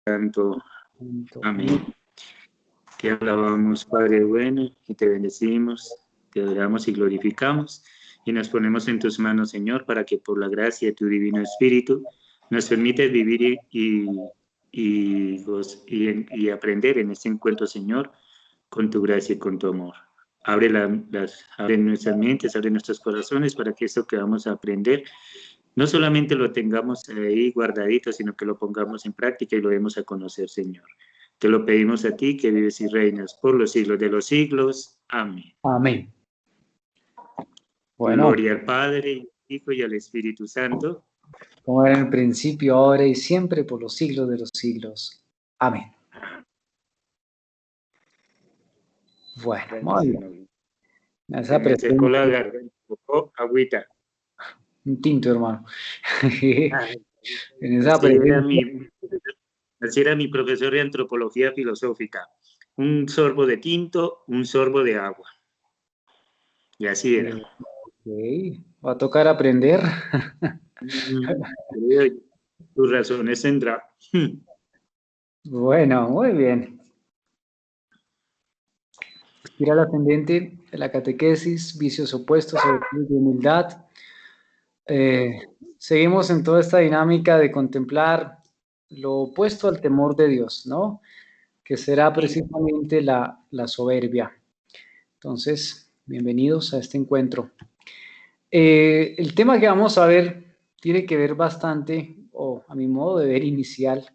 Santo. Amén. Amén. Te alabamos, Padre bueno, y te bendecimos, te adoramos y glorificamos, y nos ponemos en tus manos, Señor, para que por la gracia de tu divino Espíritu nos permites vivir y aprender en este encuentro, Señor, con tu gracia y con tu amor. Abre nuestras mentes, abre nuestros corazones para que esto que vamos a aprender no solamente lo tengamos ahí guardadito, sino que lo pongamos en práctica y lo demos a conocer, Señor. Te lo pedimos a ti, que vives y reinas por los siglos de los siglos. Amén. Amén. Bueno, Gloria al Padre, al Hijo y al Espíritu Santo. como era en el principio, ahora y siempre, por los siglos de los siglos. Amén. Bueno, muy bien. Se me secó la garganta, tocó agüita. Un tinto, hermano. En esa Así presencia. era mi profesor de antropología filosófica. Un sorbo de tinto, un sorbo de agua. Y así era. Ok, va a tocar aprender. Tus razones tendrá. Bueno, muy bien. Espiral ascendente de la catequesis, vicios opuestos, de humildad. Seguimos en toda esta dinámica de contemplar lo opuesto al temor de Dios, ¿no? Que será precisamente la soberbia. Entonces, bienvenidos a este encuentro. El tema que vamos a ver tiene que ver bastante, o a mi modo de ver inicial,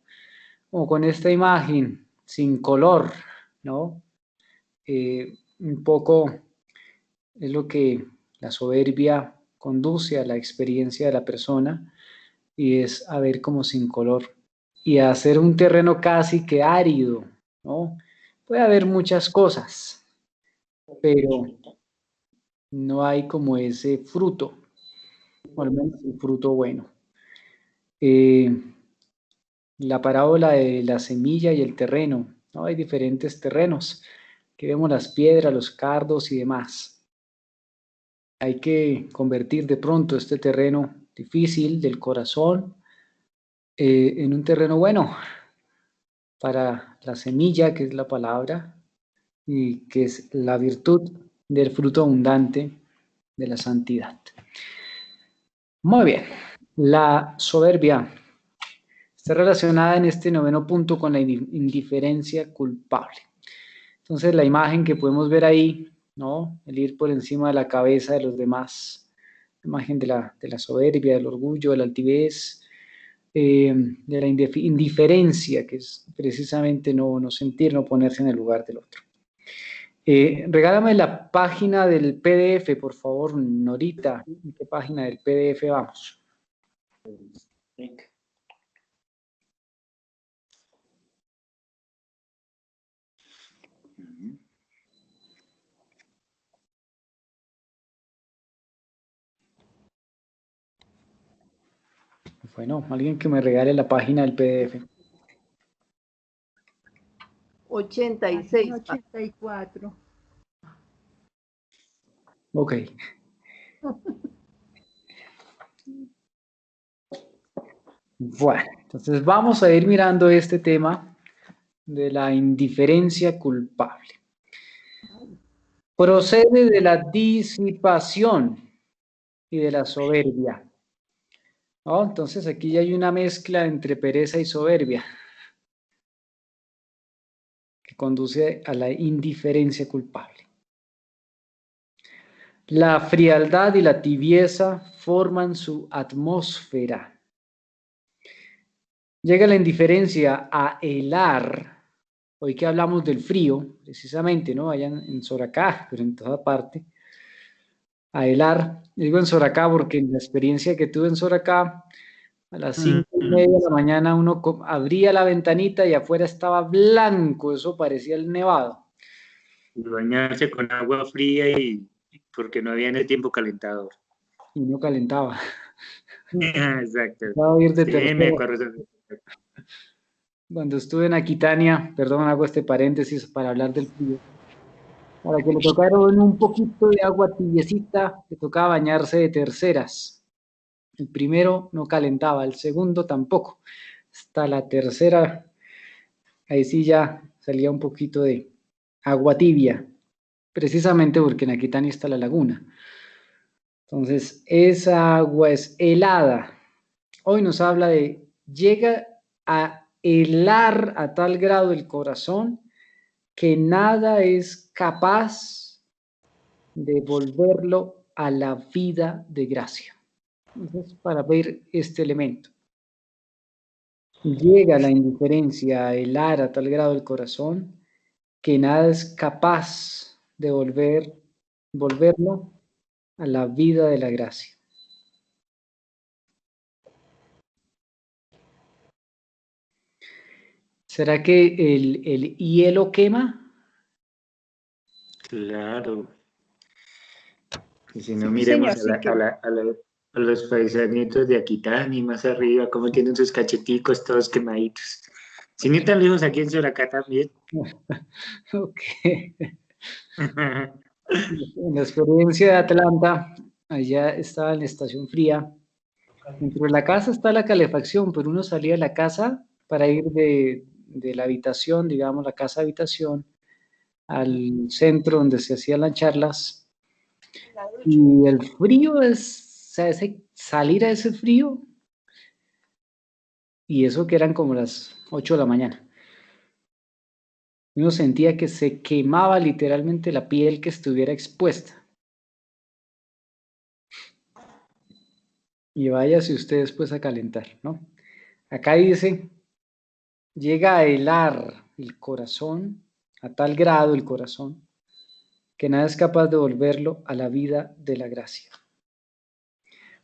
como con esta imagen sin color, ¿no? Un poco es lo que la soberbia conduce a la experiencia de la persona y es a ver como sin color y a hacer un terreno casi que árido, ¿no? Puede haber muchas cosas, pero no hay como ese fruto, o al menos un fruto bueno. La parábola de la semilla y el terreno, ¿no? Hay diferentes terrenos, que vemos las piedras, los cardos y demás. Hay que convertir de pronto este terreno difícil del corazón en un terreno bueno para la semilla, que es la palabra, y que es la virtud del fruto abundante de la santidad. Muy bien, la soberbia está relacionada en este noveno punto con la indiferencia culpable. Entonces la imagen que podemos ver ahí, ¿no? El ir por encima de la cabeza de los demás, la imagen de la soberbia, del orgullo, de la altivez, de la indiferencia, que es precisamente no sentir, no ponerse en el lugar del otro. Regálame la página del PDF, por favor, Norita. ¿En qué página del PDF vamos? Bueno, alguien que me regale la página del PDF. 86. 84. Ok. Bueno, entonces vamos a ir mirando este tema de la indiferencia culpable. Procede de la disipación y de la soberbia, ¿no? Entonces aquí ya hay una mezcla entre pereza y soberbia que conduce a la indiferencia culpable. La frialdad y la tibieza forman su atmósfera. Llega la indiferencia a helar. Hoy que hablamos del frío, precisamente, ¿no? Allá en Soracá, pero en toda parte. A helar. Digo en Soracá porque en la experiencia que tuve en Soracá, a las 5:30 de la mañana uno abría la ventanita y afuera estaba blanco, eso parecía el nevado. Y bañarse con agua fría y porque no había en el tiempo calentador. Y no calentaba. Exacto. Ir de Sí, me acuerdo. Cuando estuve en Aquitania, perdón, hago este paréntesis para hablar del frío, para que le tocaron un poquito de agua tibiecita, le tocaba bañarse de terceras. El primero no calentaba, el segundo tampoco. Hasta la tercera ahí sí ya salía un poquito de agua tibia, precisamente porque en Aquitania está la laguna. Entonces, esa agua es helada. Hoy nos habla de, llega a helar a tal grado el corazón que nada es capaz de volverlo a la vida de gracia. Entonces, para ver este elemento. Llega la indiferencia a helar a tal grado el corazón que nada es capaz de volverlo a la vida de la gracia. ¿Será que el hielo quema? Claro. Y si no, Sí, miremos señor, sí que a los paisanitos de Aquitania y más arriba, cómo tienen sus cacheticos todos quemaditos. Sin ir tan lejos, aquí en Soracá también. Ok. En la experiencia de Atlanta, allá estaba en la estación fría. Dentro de la casa está la calefacción, pero uno salía de la casa para ir de la habitación, digamos, la casa habitación, al centro donde se hacían las charlas. Y el frío es, o sea, salir a ese frío, y eso que eran como las 8 de la mañana. Uno sentía que se quemaba literalmente la piel que estuviera expuesta. Y váyase usted después a calentar, ¿no? Acá dice, llega a helar el corazón, a tal grado el corazón, que nada es capaz de volverlo a la vida de la gracia.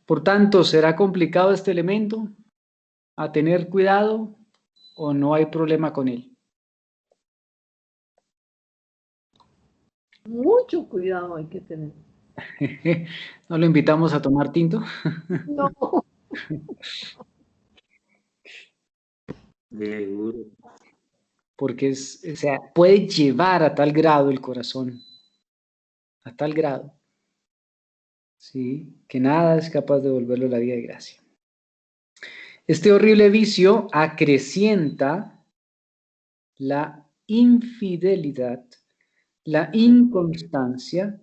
Por tanto, ¿será complicado este elemento a tener cuidado o no hay problema con él? mucho cuidado hay que tener. ¿No lo invitamos a tomar tinto? No, Seguro. Porque o sea, puede llevar a tal grado el corazón, a tal grado, ¿sí? Que nada es capaz de volverlo a la vida de gracia. Este horrible vicio acrecienta la infidelidad, la inconstancia,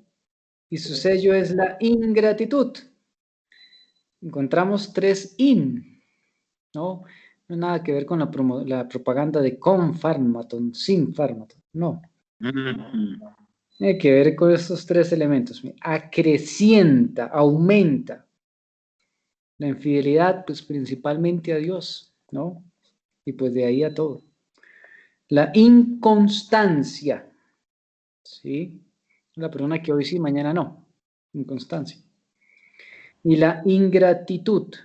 y su sello es la ingratitud. Encontramos 3 in, ¿no? No hay nada que ver con la propaganda de con fármaton, sin fármaton, no. Ujú. Tiene que ver con estos 3 elementos. Acrecienta, aumenta la infidelidad, pues principalmente a Dios, ¿no? Y pues de ahí a todo. La inconstancia, ¿sí? La persona que hoy sí, mañana no. Inconstancia. Y la ingratitud.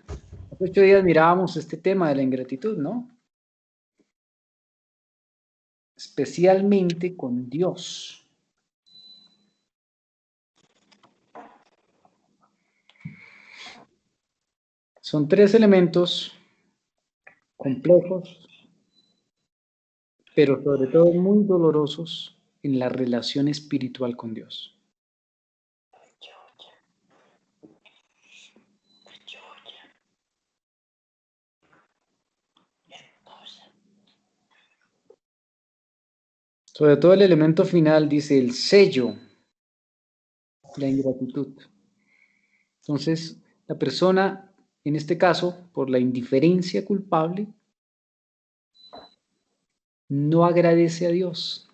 Hace 8 días mirábamos este tema de la ingratitud, ¿no? Especialmente con Dios. Son 3 elementos complejos, pero sobre todo muy dolorosos en la relación espiritual con Dios. Sobre todo el elemento final dice el sello, la ingratitud. Entonces, la persona, en este caso, por la indiferencia culpable, no agradece a Dios.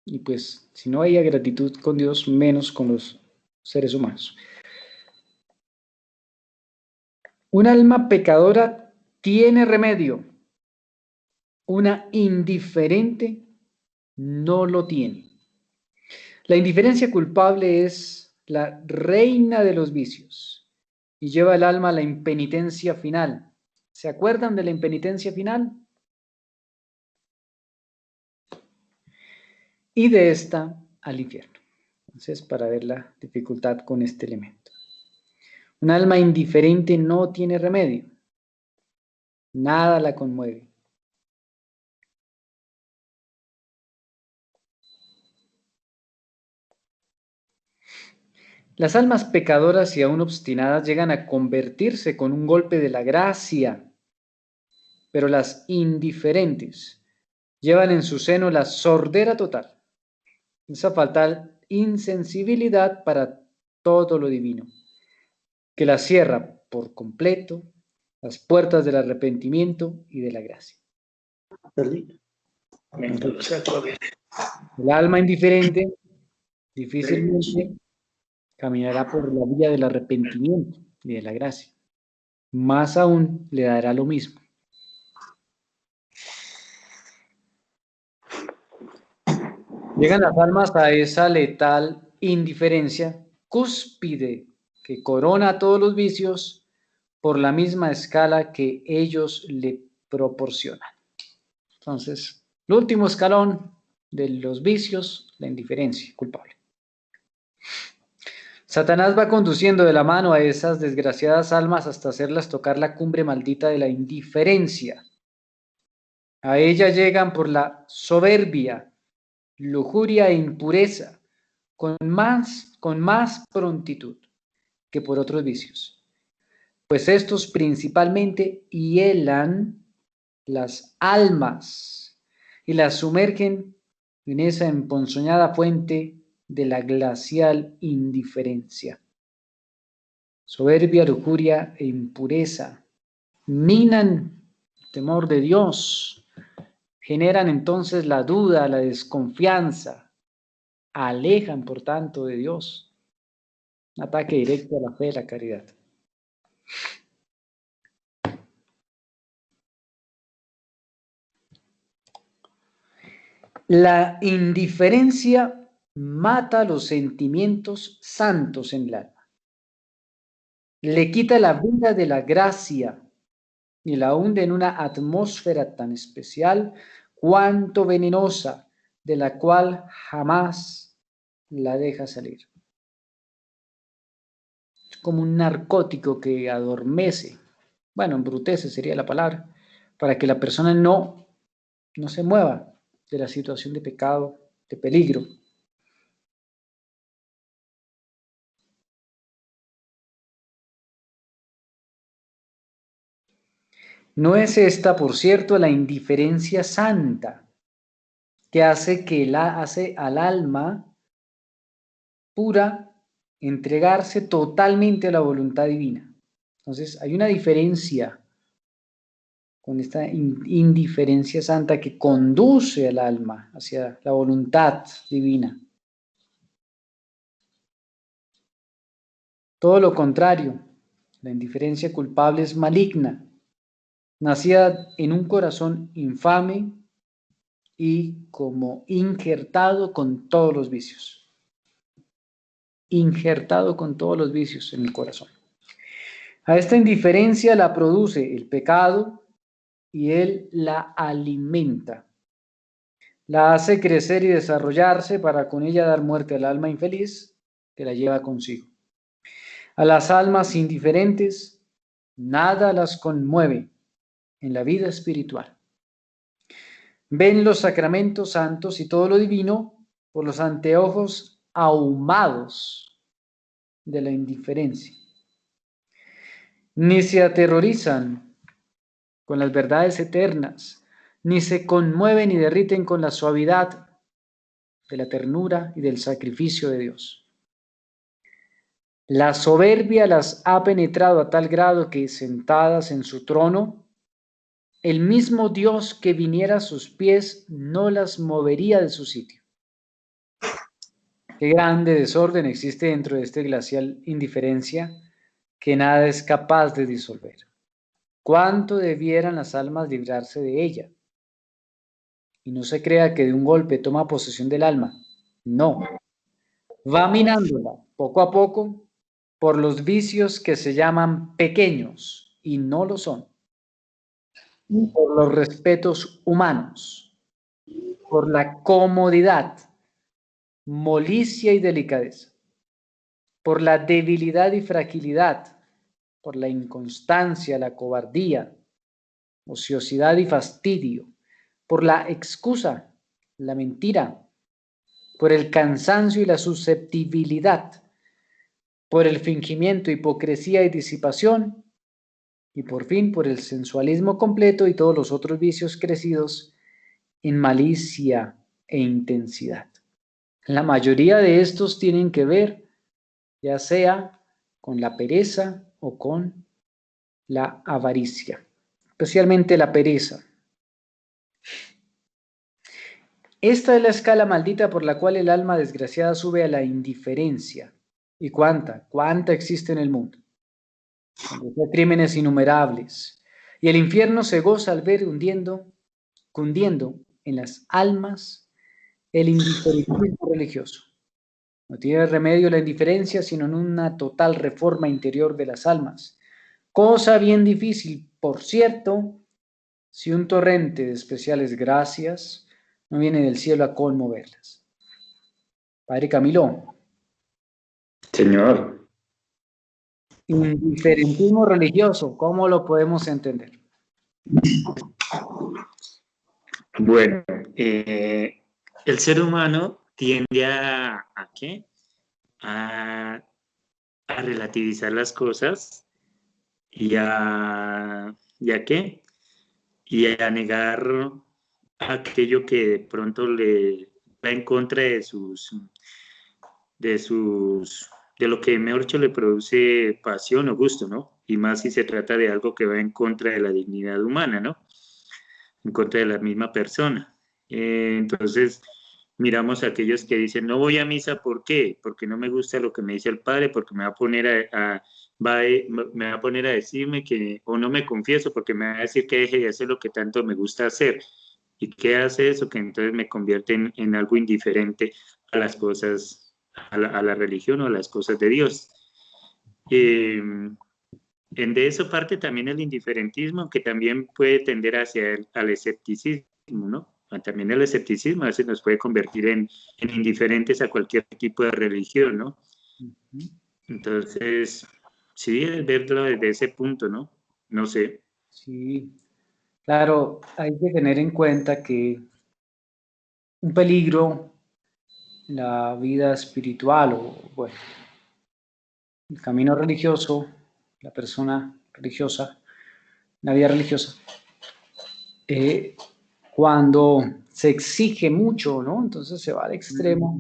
Y pues, si no hay gratitud con Dios, menos con los seres humanos. Un alma pecadora tiene remedio. Una indiferente no lo tiene. La indiferencia culpable es la reina de los vicios y lleva el alma a la impenitencia final. ¿Se acuerdan de la impenitencia final? Y de esta al infierno. Entonces, para ver la dificultad con este elemento. Un alma indiferente no tiene remedio. Nada la conmueve. Las almas pecadoras y aún obstinadas llegan a convertirse con un golpe de la gracia pero las indiferentes llevan en su seno la sordera total, esa fatal insensibilidad para todo lo divino, que la cierra por completo las puertas del arrepentimiento y de la gracia. El alma indiferente difícilmente caminará por la vía del arrepentimiento y de la gracia. Más aún le dará lo mismo. Llegan las almas a esa letal indiferencia, cúspide que corona todos los vicios por la misma escala que ellos le proporcionan. Entonces, el último escalón de los vicios, la indiferencia culpable. Satanás va conduciendo de la mano a esas desgraciadas almas hasta hacerlas tocar la cumbre maldita de la indiferencia. A ella llegan por la soberbia, lujuria e impureza, con más prontitud que por otros vicios, pues estos principalmente hielan las almas y las sumergen en esa emponzoñada fuente de la glacial indiferencia. Soberbia, lujuria e impureza minan el temor de Dios, generan entonces la duda, la desconfianza, alejan por tanto de Dios. Un ataque directo a la fe y la caridad. La indiferencia mata los sentimientos santos en el alma. Le quita la vida de la gracia y la hunde en una atmósfera tan especial cuanto venenosa, de la cual jamás la deja salir. Es como un narcótico que adormece, bueno, embrutece sería la palabra, para que la persona no se mueva de la situación de pecado, de peligro. No es esta, por cierto, la indiferencia santa que hace al alma pura entregarse totalmente a la voluntad divina. Entonces, hay una diferencia con esta indiferencia santa que conduce al alma hacia la voluntad divina. Todo lo contrario, la indiferencia culpable es maligna, nacida en un corazón infame y como injertado con todos los vicios. Injertado con todos los vicios en el corazón. A esta indiferencia la produce el pecado y él la alimenta. La hace crecer y desarrollarse para con ella dar muerte al alma infeliz que la lleva consigo. A las almas indiferentes nada las conmueve en la vida espiritual. Ven los sacramentos santos y todo lo divino por los anteojos ahumados de la indiferencia. Ni se aterrorizan con las verdades eternas, ni se conmueven ni derriten con la suavidad de la ternura y del sacrificio de Dios. La soberbia las ha penetrado a tal grado que, sentadas en su trono, el mismo Dios que viniera a sus pies no las movería de su sitio. Qué grande desorden existe dentro de esta glacial indiferencia que nada es capaz de disolver. ¿Cuánto debieran las almas librarse de ella? Y no se crea que de un golpe toma posesión del alma. No. Va minándola poco a poco por los vicios que se llaman pequeños y no lo son. Por los respetos humanos, por la comodidad, molicia y delicadeza, por la debilidad y fragilidad, por la inconstancia, la cobardía, ociosidad y fastidio, por la excusa, la mentira, por el cansancio y la susceptibilidad, por el fingimiento, hipocresía y disipación, y por fin por el sensualismo completo y todos los otros vicios crecidos en malicia e intensidad. La mayoría de estos tienen que ver ya sea con la pereza o con la avaricia, especialmente la pereza. Esta es la escala maldita por la cual el alma desgraciada sube a la indiferencia. ¿Y cuánta existe en el mundo? Hay crímenes innumerables. Y el infierno se goza al ver cundiendo en las almas el indiferentismo religioso. No tiene remedio la indiferencia, sino en una total reforma interior de las almas. Cosa bien difícil, por cierto, si un torrente de especiales gracias no viene del cielo a conmoverlas. Padre Camilo, Señor. indiferentismo religioso, ¿cómo lo podemos entender? Bueno, el ser humano tiende ¿a qué? A relativizar las cosas y ¿y a qué? Y a negar aquello que de pronto le va en contra de lo que mejor dicho le produce pasión o gusto, ¿no? Y más si se trata de algo que va en contra de la dignidad humana, ¿no? En contra de la misma persona. Entonces, miramos a aquellos que dicen, no voy a misa, ¿por qué? Porque no me gusta lo que me dice el padre, porque me va a poner me va a poner a decirme que, o no me confieso, porque me va a decir que deje de hacer lo que tanto me gusta hacer. ¿Y qué hace eso? Que entonces me convierte en algo indiferente a las cosas, a la religión o a las cosas de Dios. De eso parte también el indiferentismo, que también puede tender hacia al escepticismo, ¿no? También el escepticismo a veces nos puede convertir en indiferentes a cualquier tipo de religión, ¿no? Entonces, sí, es verlo desde ese punto, ¿no? No sé. Sí, claro, hay que tener en cuenta que un peligro en la vida espiritual o, bueno, el camino religioso, la persona religiosa, la vida religiosa, cuando se exige mucho, ¿no? Entonces se va al extremo,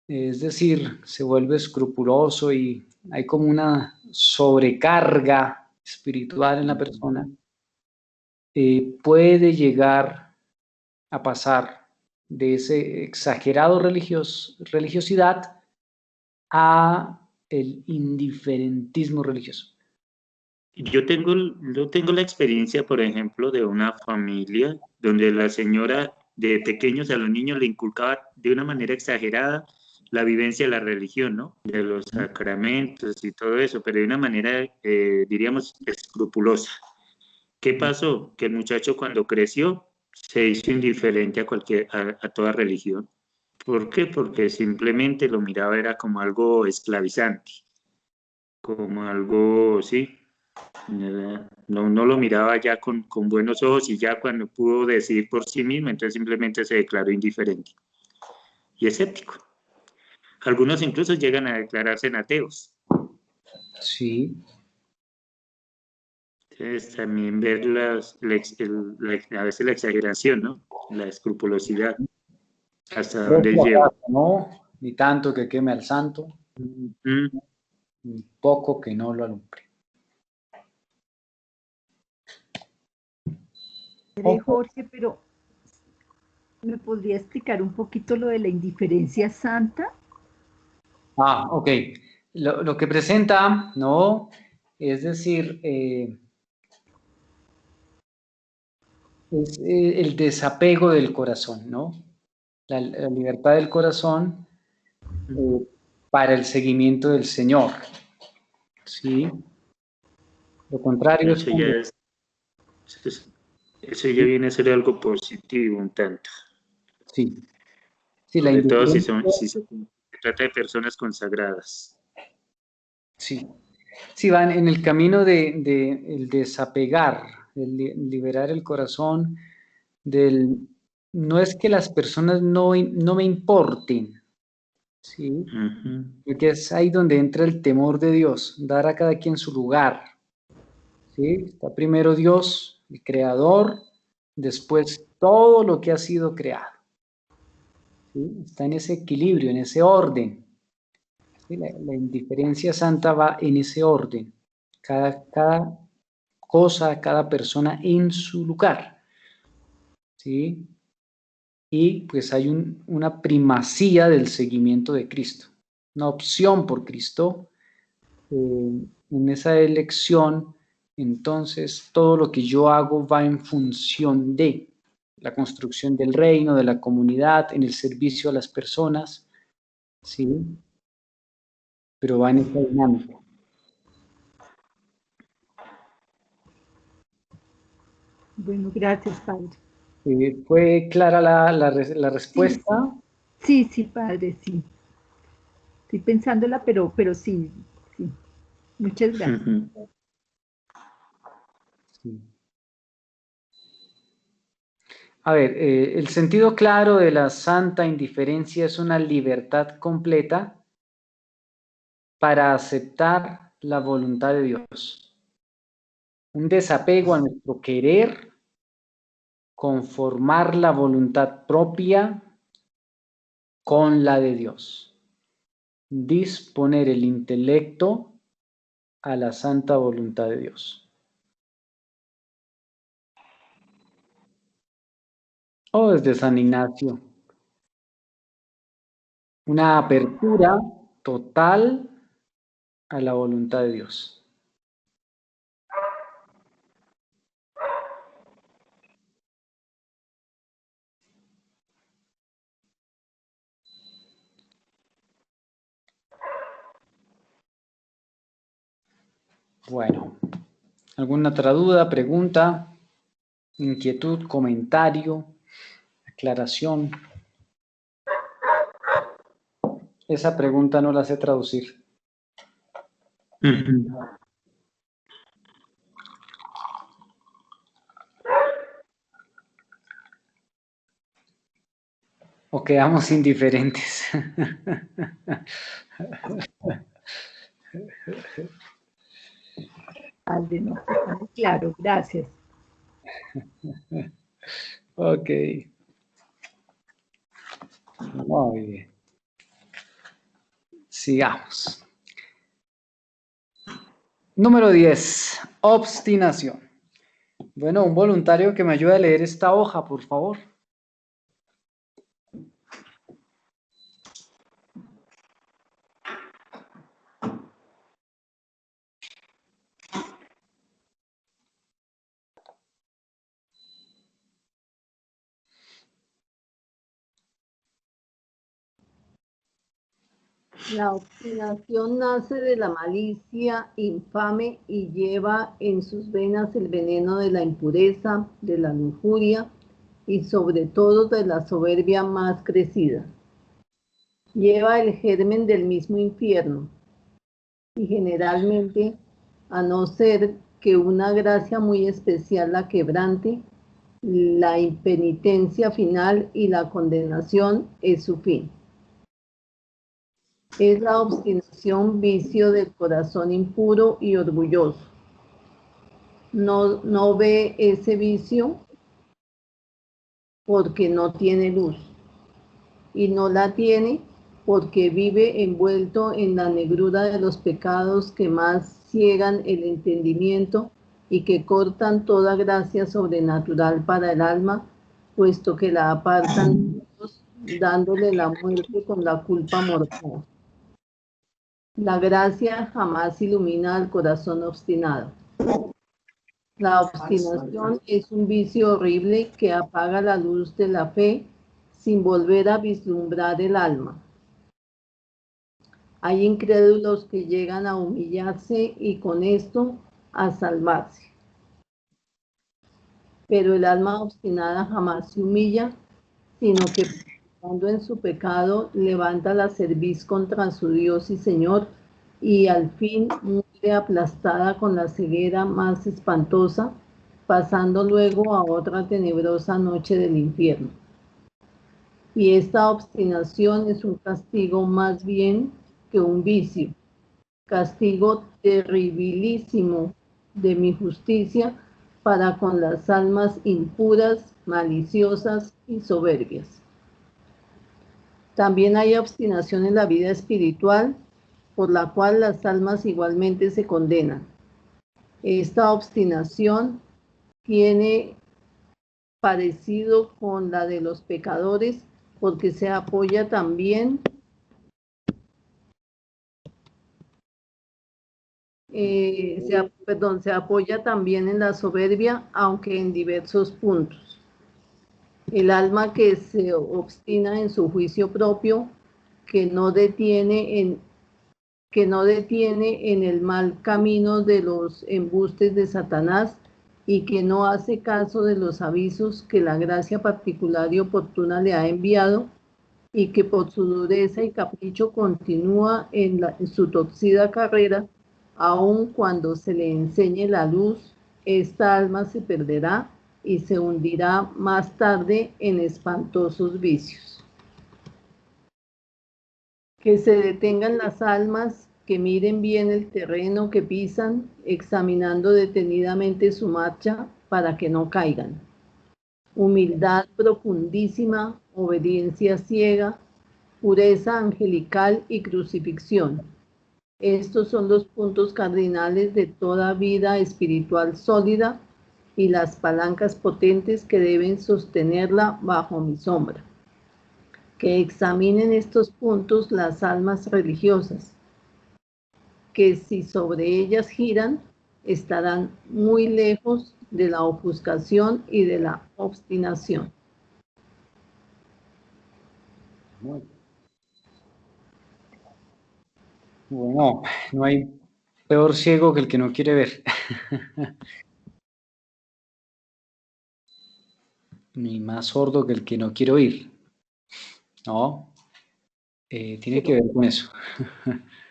es decir, se vuelve escrupuloso y hay como una sobrecarga espiritual en la persona, puede llegar a pasar de ese exagerado religiosidad a el indiferentismo religioso. Yo tengo la experiencia, por ejemplo, de una familia donde la señora de pequeños a los niños le inculcaba de una manera exagerada la vivencia de la religión, ¿no? De los sacramentos y todo eso, pero de una manera, diríamos, escrupulosa. ¿Qué pasó? Que el muchacho cuando creció se hizo indiferente a toda religión. ¿Por qué? Porque simplemente lo miraba era como algo esclavizante, como algo, sí, no lo miraba ya con buenos ojos y ya cuando pudo decidir por sí mismo, entonces simplemente se declaró indiferente y escéptico. Algunos incluso llegan a declararse ateos. Sí. Entonces también ver a veces la exageración, ¿no? La escrupulosidad, hasta dónde lleva. No, ni tanto que queme al santo, ni poco que no lo alumbre. Jorge, pero ¿me podría explicar un poquito lo de la indiferencia santa? Ok. Lo que presenta, ¿no? Es decir, es el desapego del corazón, ¿no? La libertad del corazón para el seguimiento del Señor. ¿Sí? Lo contrario es cuando... Eso ya viene a ser algo positivo un tanto. Sí. Sí, la Sobre todo si indiferencia... se trata de personas consagradas. Sí. Sí, van en el camino de el desapegar, el liberar el corazón no es que las personas no me importen, ¿sí? Porque es ahí donde entra el temor de Dios, dar a cada quien su lugar, ¿sí? Está primero Dios, el creador, después todo lo que ha sido creado, ¿sí? Está en ese equilibrio, en ese orden, ¿sí? La indiferencia santa va en ese orden, cada cosa, cada persona en su lugar, ¿sí? Y pues hay una primacía del seguimiento de Cristo, una opción por Cristo. En esa elección, entonces todo lo que yo hago va en función de la construcción del reino, de la comunidad, en el servicio a las personas, ¿sí? Pero va en esa dinámica. Bueno, gracias, Padre. ¿Fue clara la respuesta? Sí, sí, Padre, sí. Estoy pensándola, pero sí, sí. Muchas gracias. Sí. A ver, el sentido claro de la santa indiferencia es una libertad completa para aceptar la voluntad de Dios. Un desapego a nuestro querer, conformar la voluntad propia con la de Dios. Disponer el intelecto a la santa voluntad de Dios. O desde San Ignacio. Una apertura total a la voluntad de Dios. Bueno, ¿alguna otra duda, pregunta, inquietud, comentario, aclaración? Esa pregunta no la sé traducir. O quedamos indiferentes. Padre, no, está muy claro, gracias. Ok. Muy bien. Sigamos. Número 10. Obstinación. Bueno, un voluntario que me ayude a leer esta hoja, por favor. La obstinación nace de la malicia infame y lleva en sus venas el veneno de la impureza, de la lujuria y sobre todo de la soberbia más crecida. Lleva el germen del mismo infierno y generalmente, a no ser que una gracia muy especial la quebrante, la impenitencia final y la condenación es su fin. Es la obstinación vicio del corazón impuro y orgulloso. No ve ese vicio porque no tiene luz. Y no la tiene porque vive envuelto en la negrura de los pecados que más ciegan el entendimiento y que cortan toda gracia sobrenatural para el alma, puesto que la apartan dándole la muerte con la culpa mortal. La gracia jamás ilumina al corazón obstinado. La obstinación es un vicio horrible que apaga la luz de la fe sin volver a vislumbrar el alma. Hay incrédulos que llegan a humillarse y con esto a salvarse. Pero el alma obstinada jamás se humilla, sino que cuando en su pecado levanta la cerviz contra su Dios y Señor y al fin muere aplastada con la ceguera más espantosa, pasando luego a otra tenebrosa noche del infierno. Y esta obstinación es un castigo más bien que un vicio, castigo terribilísimo de mi justicia para con las almas impuras, maliciosas y soberbias. También hay obstinación en la vida espiritual, por la cual las almas igualmente se condenan. Esta obstinación tiene parecido con la de los pecadores, porque se apoya también se apoya también en la soberbia, aunque en diversos puntos. El alma que se obstina en su juicio propio, que no detiene en el mal camino de los embustes de Satanás y que no hace caso de los avisos que la gracia particular y oportuna le ha enviado, y que por su dureza y capricho continúa en su torcida carrera, aun cuando se le enseñe la luz, esta alma se perderá y se hundirá más tarde en espantosos vicios. Que se detengan las almas, que miren bien el terreno que pisan, examinando detenidamente su marcha para que no caigan. Humildad profundísima, obediencia ciega, pureza angelical y crucifixión. Estos son los puntos cardinales de toda vida espiritual sólida y las palancas potentes que deben sostenerla bajo mi sombra. Que examinen estos puntos las almas religiosas, que si sobre ellas giran, estarán muy lejos de la ofuscación y de la obstinación. Bueno, no hay peor ciego que el que no quiere ver. Ni más sordo que el que no quiere oír. ¿No? Tiene que ver con eso.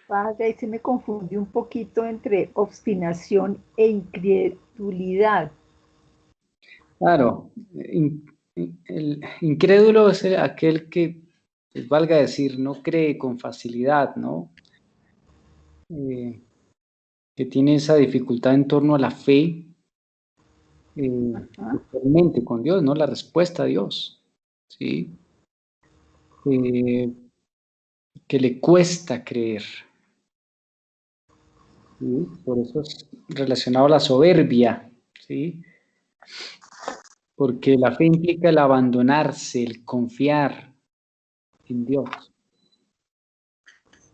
Padre, ahí se me confundió un poquito entre obstinación e incredulidad. Claro, el incrédulo es aquel que, pues, valga decir, no cree con facilidad, ¿no? Que tiene esa dificultad en torno a la fe, realmente con Dios, ¿no? La respuesta a Dios, ¿sí? Que le cuesta creer, ¿sí? Por eso es relacionado a la soberbia, ¿sí? Porque la fe implica el abandonarse, el confiar en Dios.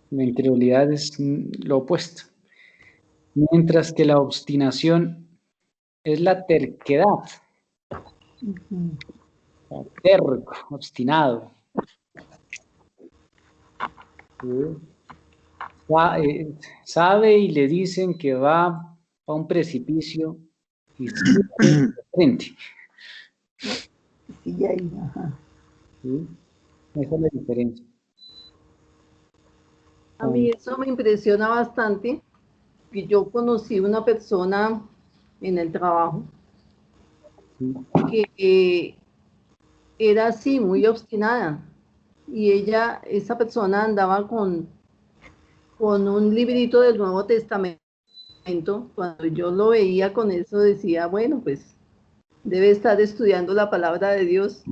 La incredulidad es lo opuesto. Mientras que la obstinación es la terquedad. Terco, obstinado. ¿Sí? Sabe y le dicen que va a un precipicio y sigue de frente. Sí, ahí, ajá. ¿Sí? Esa es la diferencia. A mí eso me impresiona bastante, que yo conocí una persona en el trabajo que era así, muy obstinada, y esa persona andaba con un librito del Nuevo Testamento. Cuando yo lo veía con eso decía, bueno, pues debe estar estudiando la palabra de Dios.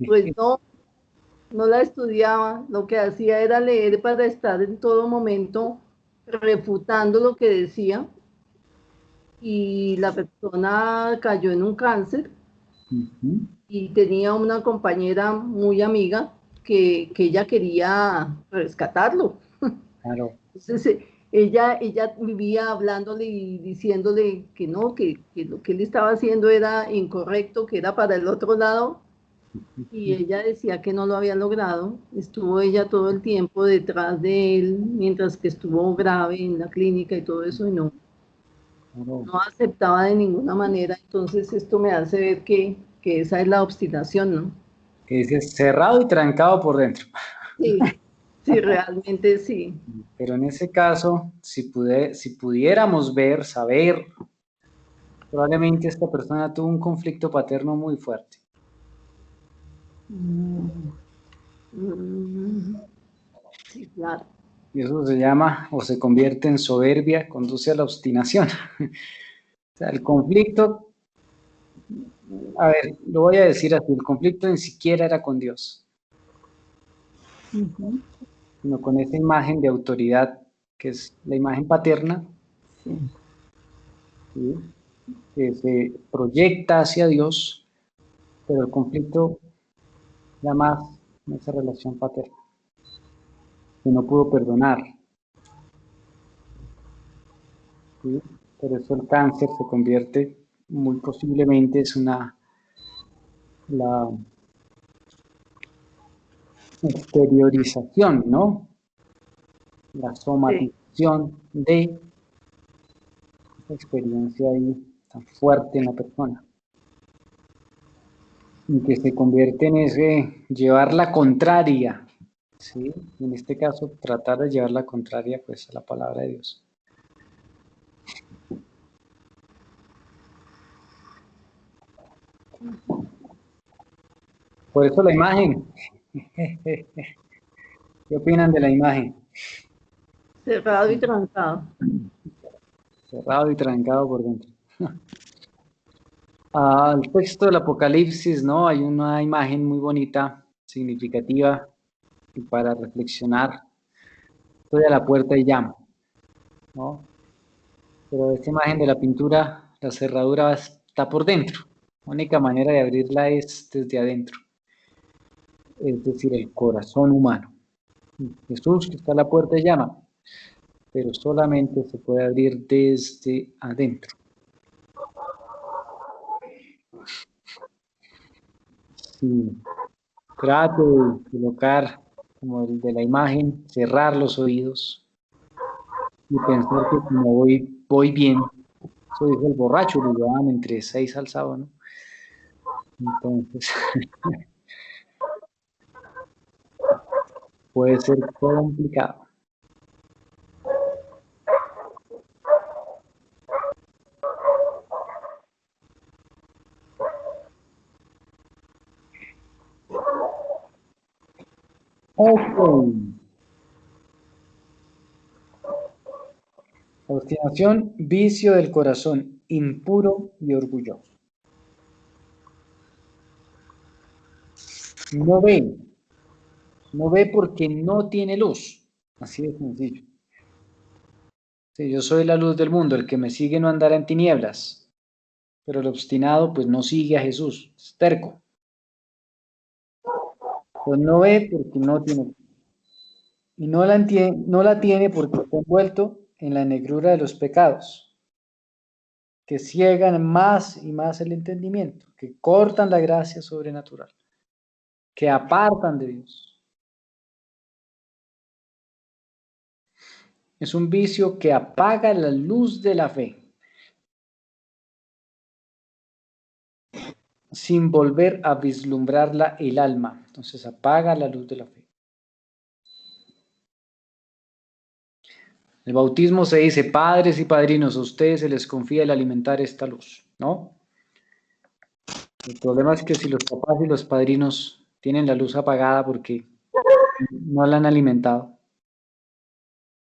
Pues no la estudiaba, lo que hacía era leer para estar en todo momento refutando lo que decía, y la persona cayó en un cáncer y tenía una compañera muy amiga que ella quería rescatarlo. Claro. Entonces ella vivía hablándole y diciéndole que no, que lo que él estaba haciendo era incorrecto, que era para el otro lado, y ella decía que no lo había logrado. Estuvo ella todo el tiempo detrás de él mientras que estuvo grave en la clínica y todo eso, y no aceptaba de ninguna manera. Entonces esto me hace ver que esa es la obstinación, ¿no? Que dice cerrado y trancado por dentro. Sí, sí, realmente sí. Pero en ese caso, si pudiéramos ver, saber, probablemente esta persona tuvo un conflicto paterno muy fuerte. Sí, claro. Y eso se llama, o se convierte en soberbia, conduce a la obstinación. sea, el conflicto, a ver, lo voy a decir así, el conflicto ni siquiera era con Dios, sino con esa imagen de autoridad, que es la imagen paterna, Sí. ¿sí? Que se proyecta hacia Dios, pero el conflicto era más en esa relación paterna, que no pudo perdonar, ¿sí? Por eso el cáncer se convierte, muy posiblemente es la exteriorización, ¿no? La somatización de esa experiencia ahí tan fuerte en la persona. Y que se convierte en ese llevar la contraria, ¿sí? Y en este caso, tratar de llevar la contraria, pues, a la palabra de Dios. Por eso la imagen. ¿Qué opinan de la imagen? Cerrado y trancado. Cerrado y trancado por dentro. Al texto del Apocalipsis, ¿no? Hay una imagen muy bonita, significativa, y para reflexionar. Estoy a la puerta y llamo, ¿no? Pero esta imagen de la pintura, la cerradura está por dentro. La única manera de abrirla es desde adentro, es decir, el corazón humano. Jesús que está a la puerta y llama, pero solamente se puede abrir desde adentro. Si trato de colocar, como el de la imagen, cerrar los oídos y pensar que como voy bien, eso dijo el borracho, lo llevaban entre 6 al sábado, ¿no? Entonces, puede ser complicado. Ok. Obstinación, vicio del corazón, impuro y orgulloso. No ve porque no tiene luz. Así de sencillo. Sí, yo soy la luz del mundo, el que me sigue no andará en tinieblas. Pero el obstinado pues no sigue a Jesús, es terco. Pues no ve porque no tiene luz. Y no la tiene porque está envuelto en la negrura de los pecados, que ciegan más y más el entendimiento, que cortan la gracia sobrenatural, que apartan de Dios. Es un vicio que apaga la luz de la fe, sin volver a vislumbrarla el alma. Entonces apaga la luz de la fe. El bautismo se dice, padres y padrinos, a ustedes se les confía el alimentar esta luz, ¿no? El problema es que si los papás y los padrinos tienen la luz apagada porque no la han alimentado,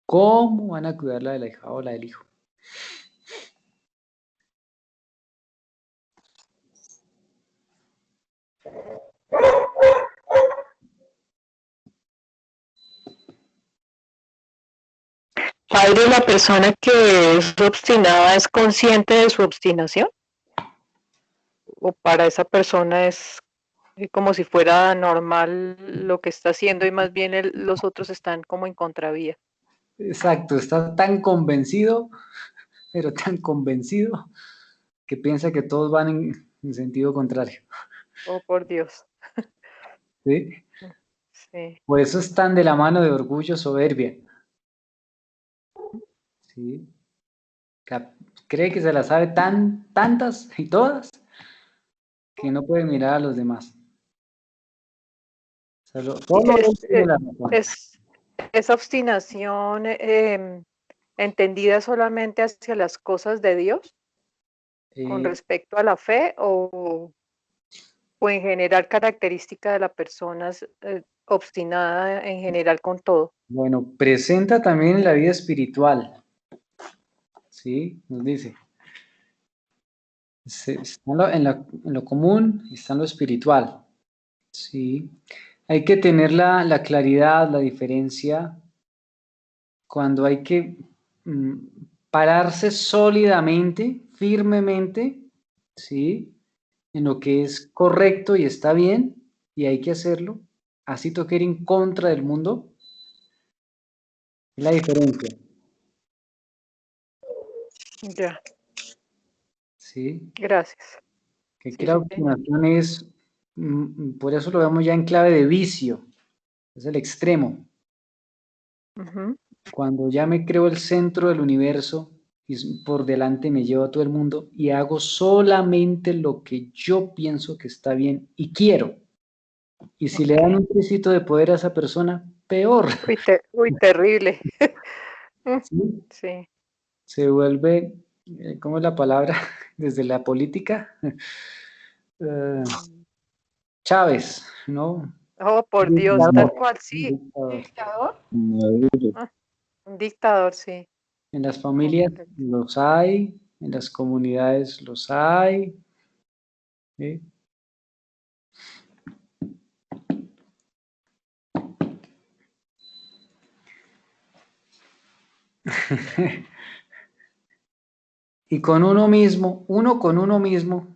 ¿cómo van a cuidar la de la hija o la del hijo? Padre, ¿la persona que es obstinada es consciente de su obstinación? ¿O para esa persona es como si fuera normal lo que está haciendo y más bien los otros están como en contravía? Exacto, está tan convencido, pero tan convencido, que piensa que todos van en sentido contrario. Oh, por Dios. ¿Sí? Sí. Por eso están de la mano de orgullo, soberbia. ¿Sí? Cree que se las sabe tantas y todas que no puede mirar a los demás. Solo tiene la razón. Esa obstinación entendida solamente hacia las cosas de Dios con respecto a la fe o en general característica de la persona obstinada en general con todo. Bueno, presenta también la vida espiritual. ¿Sí? Nos dice. Está en lo común y está en lo espiritual. Sí. Hay que tener la claridad, la diferencia, cuando hay que pararse sólidamente, firmemente, ¿sí? En lo que es correcto y está bien, y hay que hacerlo. Así toca ir en contra del mundo. Es la diferencia. Ya, ¿Sí? gracias. Que Sí, la sí, señor. obstinación es, por eso lo vemos ya en clave de vicio, es el extremo. Ujú. Cuando ya me creo el centro del universo y por delante me llevo a todo el mundo y hago solamente lo que yo pienso que está bien y quiero. Y si le dan un tricito de poder a esa persona, peor. Uy, terrible. ¿Sí? Sí. Se vuelve, ¿cómo es la palabra? Desde la política. Chávez, ¿no? Oh, por Dios, tal Dictador. cual, Un sí. dictador. ¿Dictador? Ah, un dictador, sí. En las Oh, familias correcto. los hay, en las comunidades los hay. ¿Sí? Y con uno con uno mismo,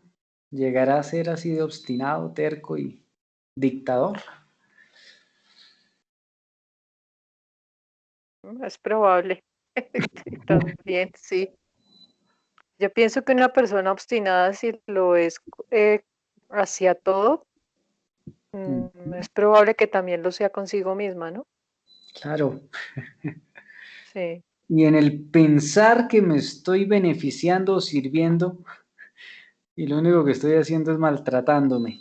llegará a ser así de obstinado, terco y dictador. Es probable. Sí, también, sí. Yo pienso que una persona obstinada, si lo es hacia todo, es probable que también lo sea consigo misma, ¿no? Claro. Sí. Y en el pensar que me estoy beneficiando o sirviendo, y lo único que estoy haciendo es maltratándome.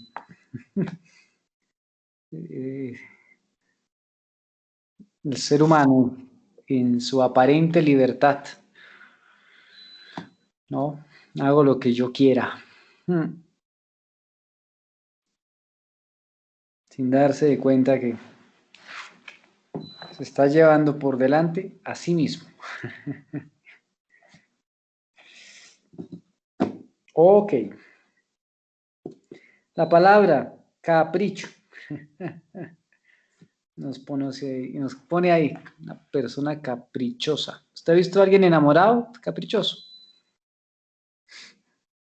El ser humano, en su aparente libertad, ¿no? Hago lo que yo quiera. Sin darse de cuenta que se está llevando por delante a sí mismo. Ok. La palabra capricho nos pone ahí una persona caprichosa. ¿Usted ha visto a alguien enamorado? Caprichoso.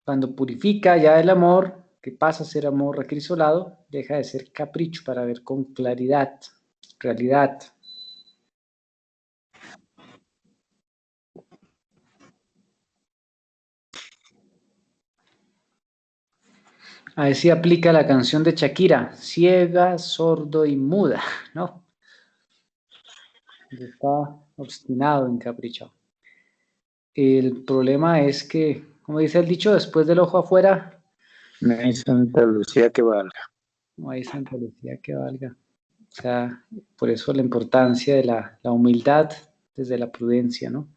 Cuando purifica ya el amor, que pasa a ser amor recrisolado, deja de ser capricho para ver con claridad, realidad. A ver si aplica la canción de Shakira, ciega, sordo y muda, ¿no? Está obstinado, encaprichado. El problema es que, como dice el dicho, después del ojo afuera, No hay Santa Lucía que valga. no hay Santa Lucía que valga. O sea, por eso la importancia de la humildad desde la prudencia, ¿no?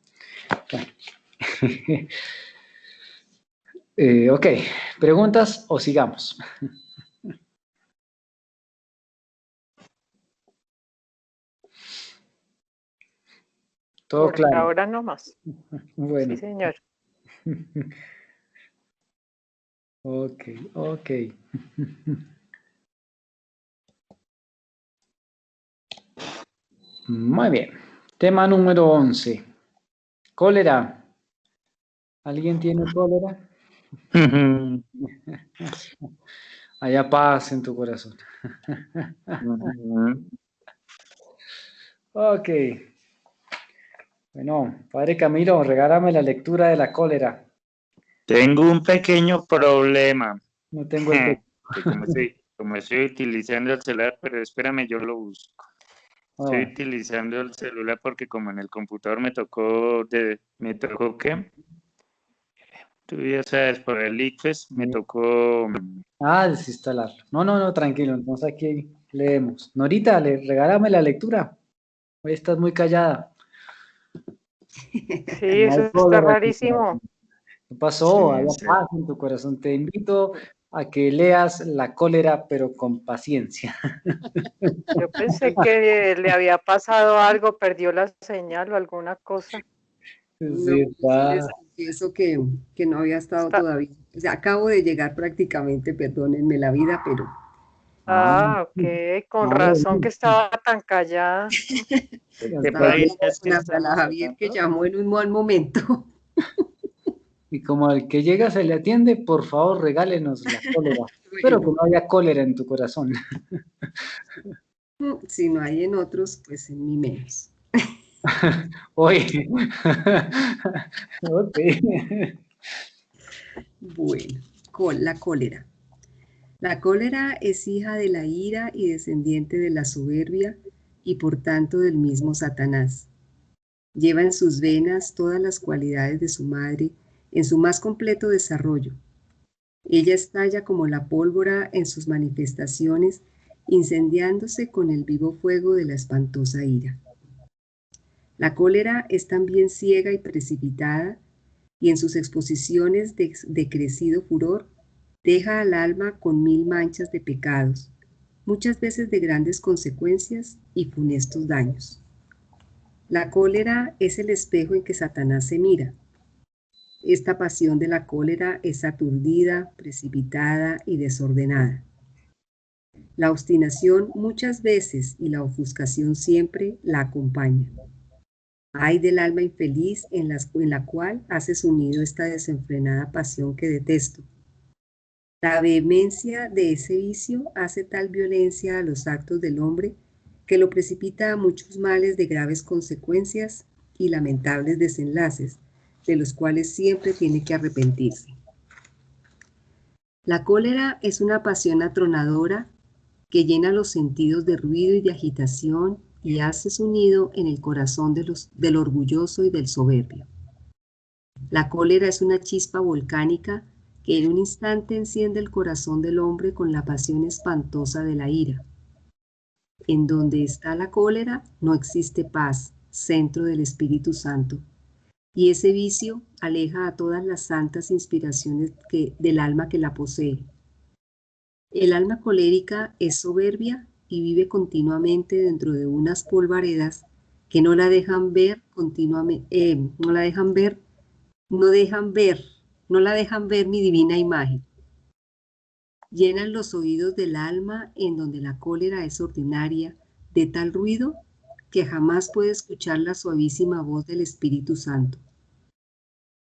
Bueno. Ok, ¿preguntas o sigamos? Todo Por claro. ahora no más. Sí, Bueno. señor. Ok, ok. Muy bien. Tema número 11. Cólera. ¿Alguien tiene cólera? Haya paz en tu corazón. Ok. Bueno, Padre Camilo, regálame la lectura de la cólera. Tengo un pequeño problema. No tengo el texto. Que como estoy utilizando el celular, pero espérame, yo lo busco. Estoy Oh, utilizando el celular porque como en el computador me tocó ¿qué? Tú ya sabes, por el ICFES me tocó. desinstalarlo. No, tranquilo. Entonces aquí leemos. Norita, regálame la lectura. Hoy estás muy callada. Sí, No hay eso está cólera aquí. rarísimo. ¿Qué pasó? Sí, Haya sí. paz en tu corazón. Te invito a que leas la cólera, pero con paciencia. Yo pensé que le había pasado algo, perdió la señal o alguna cosa. Sí, está. confieso que no había estado Está- todavía. O sea, acabo de llegar prácticamente, perdónenme la vida, pero ok, con Ah, razón que bueno. estaba tan callada. Te estaba puede hablando decir con que Abdala estamos Javier, que hablando. llamó en un mal momento. Y como al que llega se le atiende, por favor regálenos la cólera. Espero que Bueno, no haya cólera en tu corazón. si no hay en otros, pues en mí menos. Oye, ok. Bueno, la cólera. La cólera es hija de la ira y descendiente de la soberbia y por tanto del mismo Satanás. Lleva en sus venas todas las cualidades de su madre en su más completo desarrollo. Ella estalla como la pólvora en sus manifestaciones, incendiándose con el vivo fuego de la espantosa ira. La cólera es también ciega y precipitada, y en sus exposiciones de crecido furor, deja al alma con 1000 manchas de pecados, muchas veces de grandes consecuencias y funestos daños. La cólera es el espejo en que Satanás se mira. Esta pasión de la cólera es aturdida, precipitada y desordenada. La obstinación muchas veces y la ofuscación siempre la acompañan. Ay del alma infeliz en la cual hace su nido esta desenfrenada pasión que detesto. La vehemencia de ese vicio hace tal violencia a los actos del hombre que lo precipita a muchos males de graves consecuencias y lamentables desenlaces, de los cuales siempre tiene que arrepentirse. La cólera es una pasión atronadora que llena los sentidos de ruido y de agitación y hace su nido en el corazón del orgulloso y del soberbio. La cólera es una chispa volcánica que en un instante enciende el corazón del hombre con la pasión espantosa de la ira. En donde está la cólera no existe paz, centro del Espíritu Santo, y ese vicio aleja a todas las santas inspiraciones del alma que la posee. El alma colérica es soberbia y vive continuamente dentro de unas polvaredas que no la dejan ver continuamente, no la dejan ver mi divina imagen. Llenan los oídos del alma en donde la cólera es ordinaria de tal ruido que jamás puede escuchar la suavísima voz del Espíritu Santo.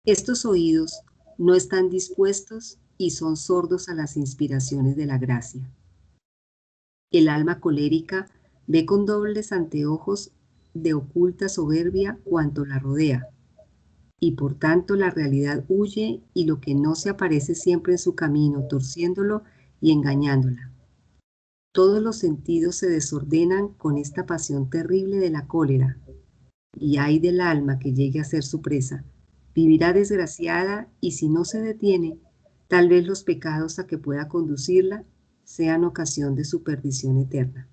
Estos oídos no están dispuestos y son sordos a las inspiraciones de la gracia. El alma colérica ve con dobles anteojos de oculta soberbia cuanto la rodea, y por tanto la realidad huye y lo que no se aparece siempre en su camino, torciéndolo y engañándola. Todos los sentidos se desordenan con esta pasión terrible de la cólera, y ay del alma que llegue a ser su presa, vivirá desgraciada y si no se detiene, tal vez los pecados a que pueda conducirla sean ocasión de su perdición eterna.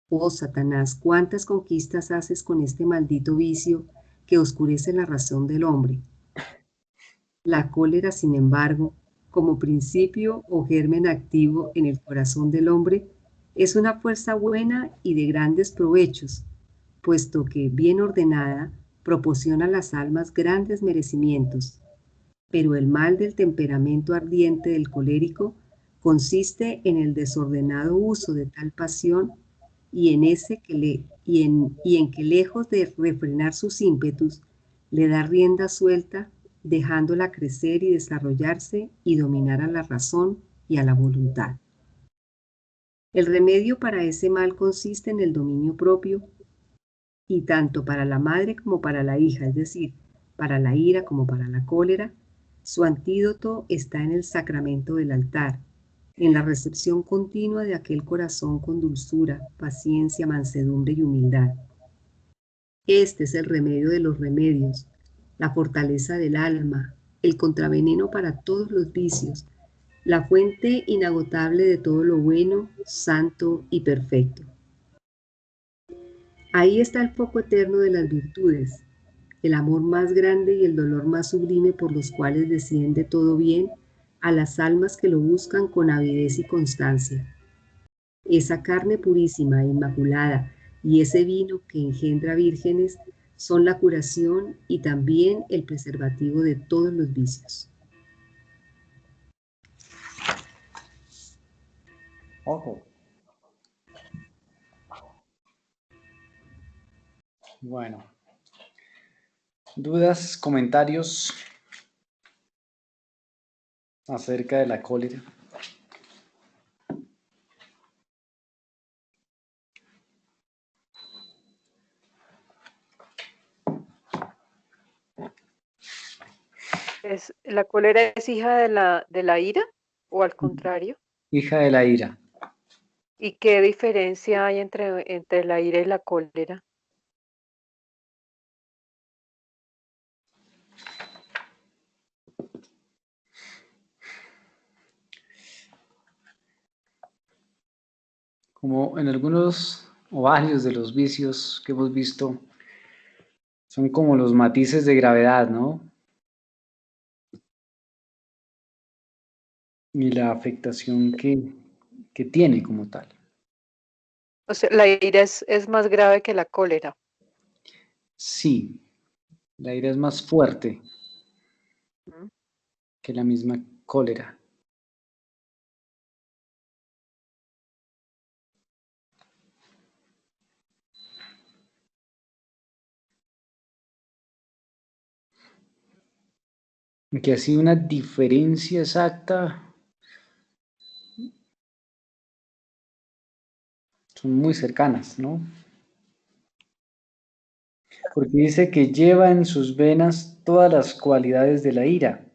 Oh Satanás, cuántas conquistas haces con este maldito vicio que oscurece la razón del hombre. La cólera, sin embargo, como principio o germen activo en el corazón del hombre, es una fuerza buena y de grandes provechos, puesto que, bien ordenada, proporciona a las almas grandes merecimientos. Pero el mal del temperamento ardiente del colérico consiste en el desordenado uso de tal pasión y en que lejos de refrenar sus ímpetus, le da rienda suelta, dejándola crecer y desarrollarse y dominar a la razón y a la voluntad. El remedio para ese mal consiste en el dominio propio, y tanto para la madre como para la hija, es decir, para la ira como para la cólera, su antídoto está en el sacramento del altar, en la recepción continua de aquel corazón con dulzura, paciencia, mansedumbre y humildad. Este es el remedio de los remedios, la fortaleza del alma, el contraveneno para todos los vicios, la fuente inagotable de todo lo bueno, santo y perfecto. Ahí está el foco eterno de las virtudes, el amor más grande y el dolor más sublime por los cuales desciende todo bien a las almas que lo buscan con avidez y constancia. Esa carne purísima e inmaculada y ese vino que engendra vírgenes Son la curación y también el preservativo de todos los vicios. Ojo. Bueno. ¿Dudas, comentarios acerca de la cólera? ¿La cólera es hija de la ira o al contrario? Hija de la ira. ¿Y qué diferencia hay entre la ira y la cólera? Como en algunos o varios de los vicios que hemos visto, son como los matices de gravedad, ¿no? Y la afectación que tiene como tal. O sea, la ira es más grave que la cólera. Sí, la ira es más fuerte que la misma cólera. Que así una diferencia exacta son muy cercanas, ¿no? Porque dice que lleva en sus venas todas las cualidades de la ira,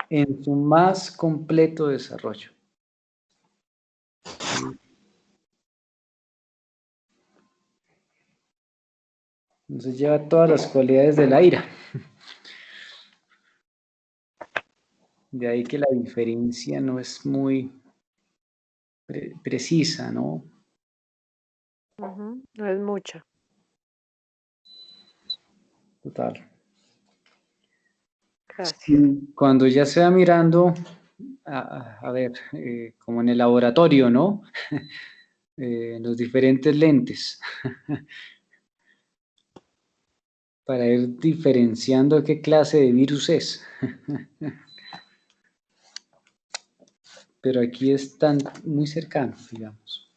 en su más completo desarrollo. Entonces lleva todas las cualidades de la ira. De ahí que la diferencia no es muy precisa, ¿no? No es mucha. Total. Gracias. Y cuando ya se va mirando, a ver, como en el laboratorio, ¿no? Los diferentes lentes, para ir diferenciando qué clase de virus es. Pero aquí están muy cercanos, digamos.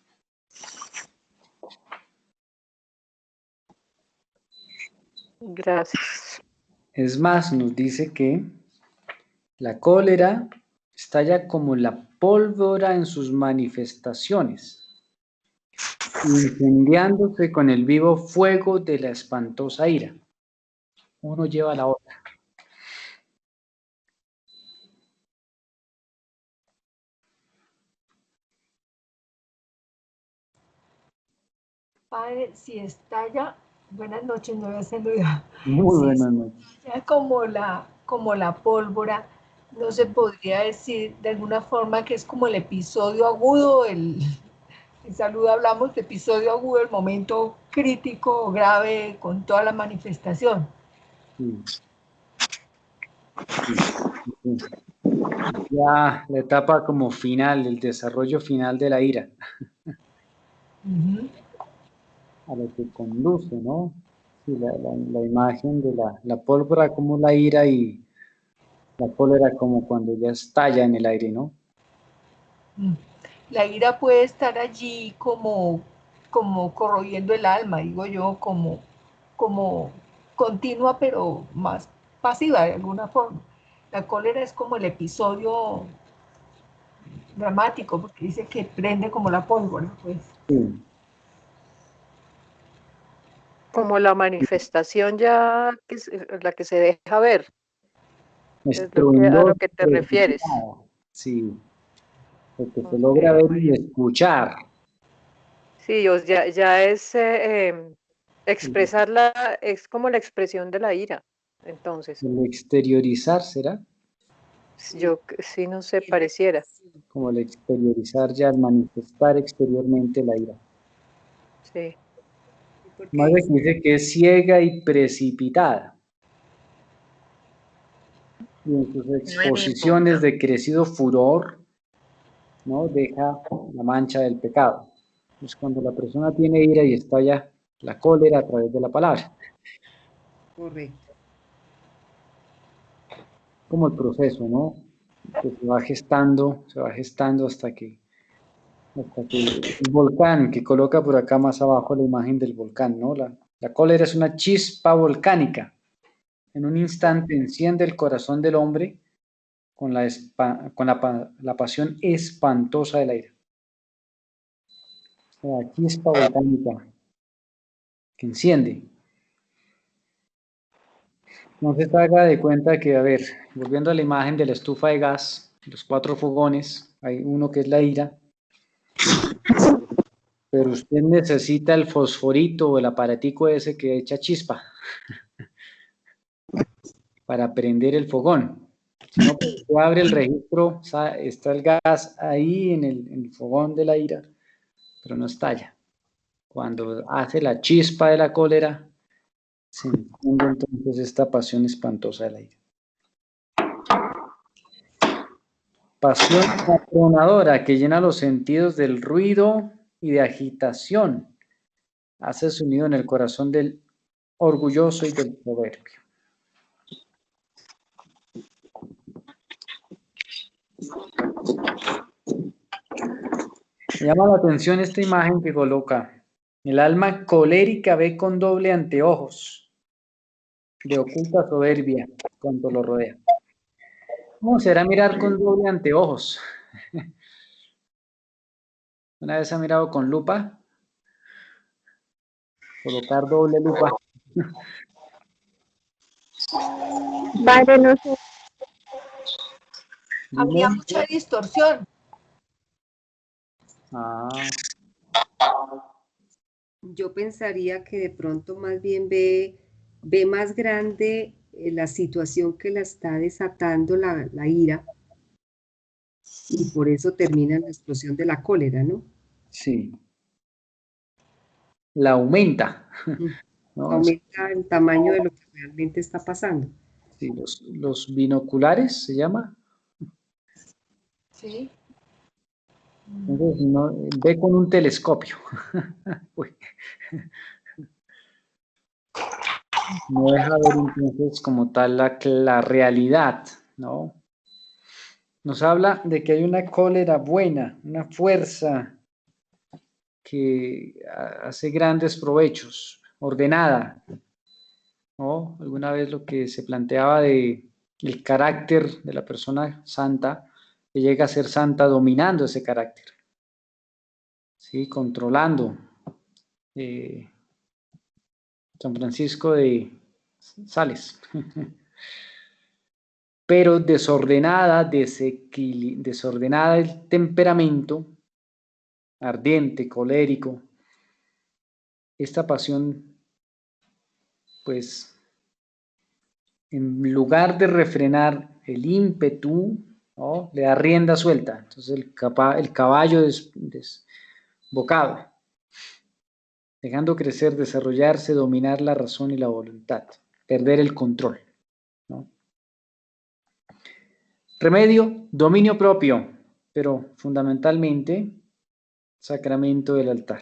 Gracias. Es más, nos dice que la cólera estalla como la pólvora en sus manifestaciones, incendiándose con el vivo fuego de la espantosa ira. Uno lleva la otra. Padre, si estalla, buenas noches, no voy a saludar. Muy Si buenas noches. estalla como la pólvora, no se podría decir de alguna forma que es como el episodio agudo, en salud hablamos de episodio agudo, el momento crítico o grave con toda la manifestación. Sí. Sí. Ya la etapa como final, el desarrollo final de la ira, a lo que conduce, ¿no? Sí, la imagen de la pólvora como la ira y la cólera como cuando ya estalla en el aire, ¿no? La ira puede estar allí como corroyendo el alma, digo yo, como continua, pero más pasiva de alguna forma. La cólera es como el episodio dramático, porque dice que prende como la pólvora, pues. Sí. Como la manifestación ya que es la que se deja ver. Es a lo que te refieres. Sí, lo que se logra ver y escuchar. Sí, ya es expresarla, es como la expresión de la ira. Entonces, El exteriorizar, ¿será? yo sí no sé, pareciera. Como el exteriorizar ya, al manifestar exteriormente la ira. Sí. Más de que dice que es ciega y precipitada. Y en sus exposiciones de crecido furor, ¿no? Deja la mancha del pecado. Es cuando la persona tiene ira y estalla la cólera a través de la palabra. Correcto. Como el proceso, ¿no? Que se va gestando hasta que el volcán, que coloca por acá más abajo la imagen del volcán, ¿no? La cólera es una chispa volcánica. En un instante enciende el corazón del hombre con la pasión espantosa de la ira. La chispa volcánica que enciende. No se haga de cuenta que, a ver, volviendo a la imagen de la estufa de gas, los 4 fogones, hay uno que es la ira, pero usted necesita el fosforito o el aparatico ese que echa chispa para prender el fogón. Si no, pues, usted abre el registro, está el gas ahí en el fogón de la ira, pero no estalla. Cuando hace la chispa de la cólera, se enciende entonces esta pasión espantosa de la ira. Pasión atronadora que llena los sentidos del ruido y de agitación. Hace su nido en el corazón del orgulloso y del soberbio. Me llama la atención esta imagen que coloca. El alma colérica ve con doble anteojos, de oculta soberbia, cuanto lo rodea. ¿Cómo será mirar con doble anteojos? ¿Una vez ha mirado con lupa? Colocar doble lupa. Padre, no sé. Habría mucha distorsión. Ah, Yo pensaría que de pronto más bien ve más grande la situación que la está desatando la ira, y por eso termina en la explosión de la cólera, ¿no? sí. La aumenta. ¿No? Aumenta el tamaño de lo que realmente está pasando. Sí, los binoculares se llama. Sí. Entonces, no, ve con un telescopio. No deja ver entonces como tal la realidad, ¿no? Nos habla de que hay una cólera buena, una fuerza que hace grandes provechos, ordenada, ¿no? Alguna vez lo que se planteaba de el carácter de la persona santa, que llega a ser santa dominando ese carácter, ¿sí? Controlando. San Francisco de Sales. Pero desordenada, desordenada el temperamento, ardiente, colérico, esta pasión, pues, en lugar de refrenar el ímpetu, ¿no? Le da rienda suelta. Entonces el caballo desbocado, dejando crecer, desarrollarse, dominar la razón y la voluntad, perder el control, ¿no? Remedio, dominio propio, pero fundamentalmente sacramento del altar.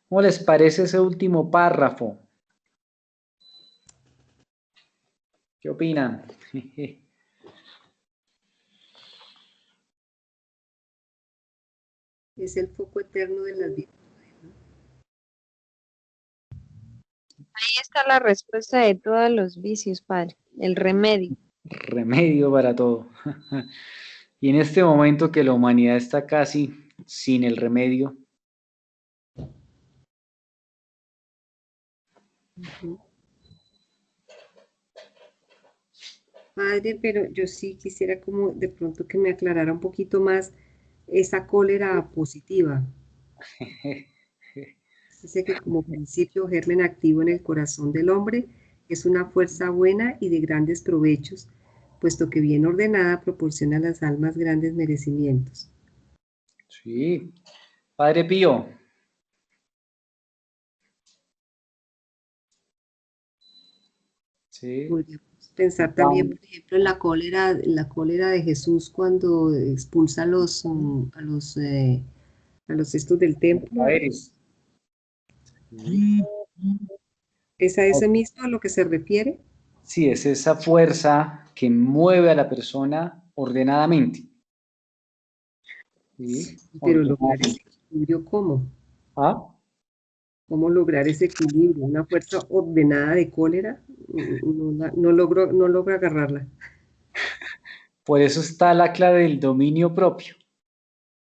¿Cómo les parece ese último párrafo? ¿Qué opinan? Es el foco eterno de las virtudes. Ahí está la respuesta de todos los vicios, padre. El remedio. Remedio para todo. Y en este momento que la humanidad está casi sin el remedio. Padre, pero yo sí quisiera como de pronto que me aclarara un poquito más esa cólera positiva. Dice que como principio germen activo en el corazón del hombre es una fuerza buena y de grandes provechos, puesto que bien ordenada proporciona a las almas grandes merecimientos. Sí. Padre Pío. Sí. Podríamos pensar también, por ejemplo, en la cólera de Jesús cuando expulsa a los a los cestos del templo. Poderes. ¿Es a ese mismo a lo que se refiere? Sí, es esa fuerza que mueve a la persona ordenadamente. ¿Sí? Pero lograr ese equilibrio, ¿cómo? ¿Ah? ¿Cómo lograr ese equilibrio? ¿Una fuerza ordenada de cólera? No logro agarrarla. Por eso está la clave del dominio propio,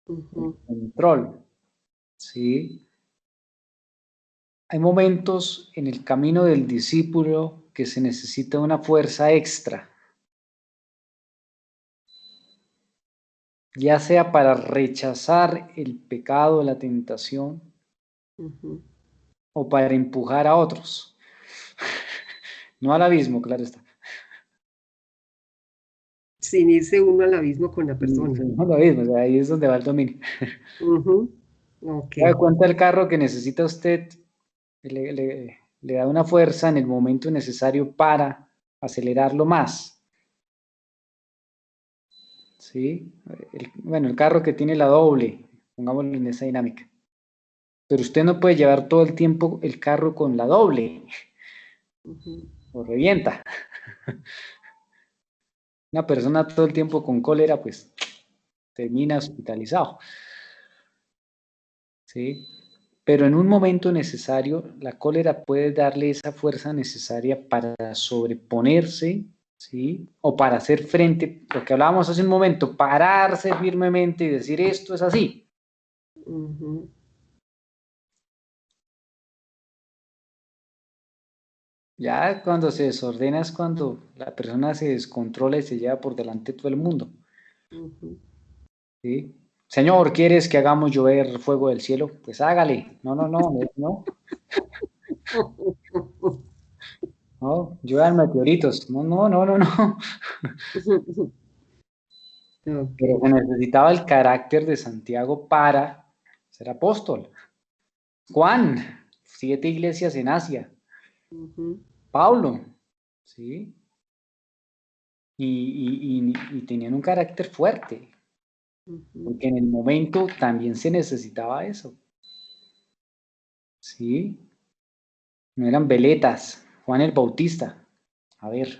el control. ¿Sí? Hay momentos en el camino del discípulo que se necesita una fuerza extra, ya sea para rechazar el pecado, la tentación, o para empujar a otros. No al abismo, claro está. Sin irse uno al abismo con la persona. No al abismo, o sea, ahí es donde va el dominio. Okay. ¿Se da cuenta el carro que necesita usted? Le da una fuerza en el momento necesario para acelerarlo más. ¿Sí? Bueno, el carro que tiene la doble, pongámoslo en esa dinámica. Pero usted no puede llevar todo el tiempo el carro con la doble. O revienta. Una persona todo el tiempo con cólera, pues termina hospitalizado. ¿Sí? Pero en un momento necesario, la cólera puede darle esa fuerza necesaria para sobreponerse, ¿sí? O para hacer frente, lo que hablábamos hace un momento, pararse firmemente y decir esto es así. Ya cuando se desordena es cuando la persona se descontrola y se lleva por delante todo el mundo. ¿Sí? Señor, ¿quieres que hagamos llover fuego del cielo? Pues hágale. No. No, lluevan meteoritos. No. Pero se necesitaba el carácter de Santiago para ser apóstol. Juan, 7 iglesias en Asia. Pablo, ¿sí? Y tenían un carácter fuerte. Porque en el momento también se necesitaba eso. ¿Sí? No eran veletas. Juan el Bautista. A ver.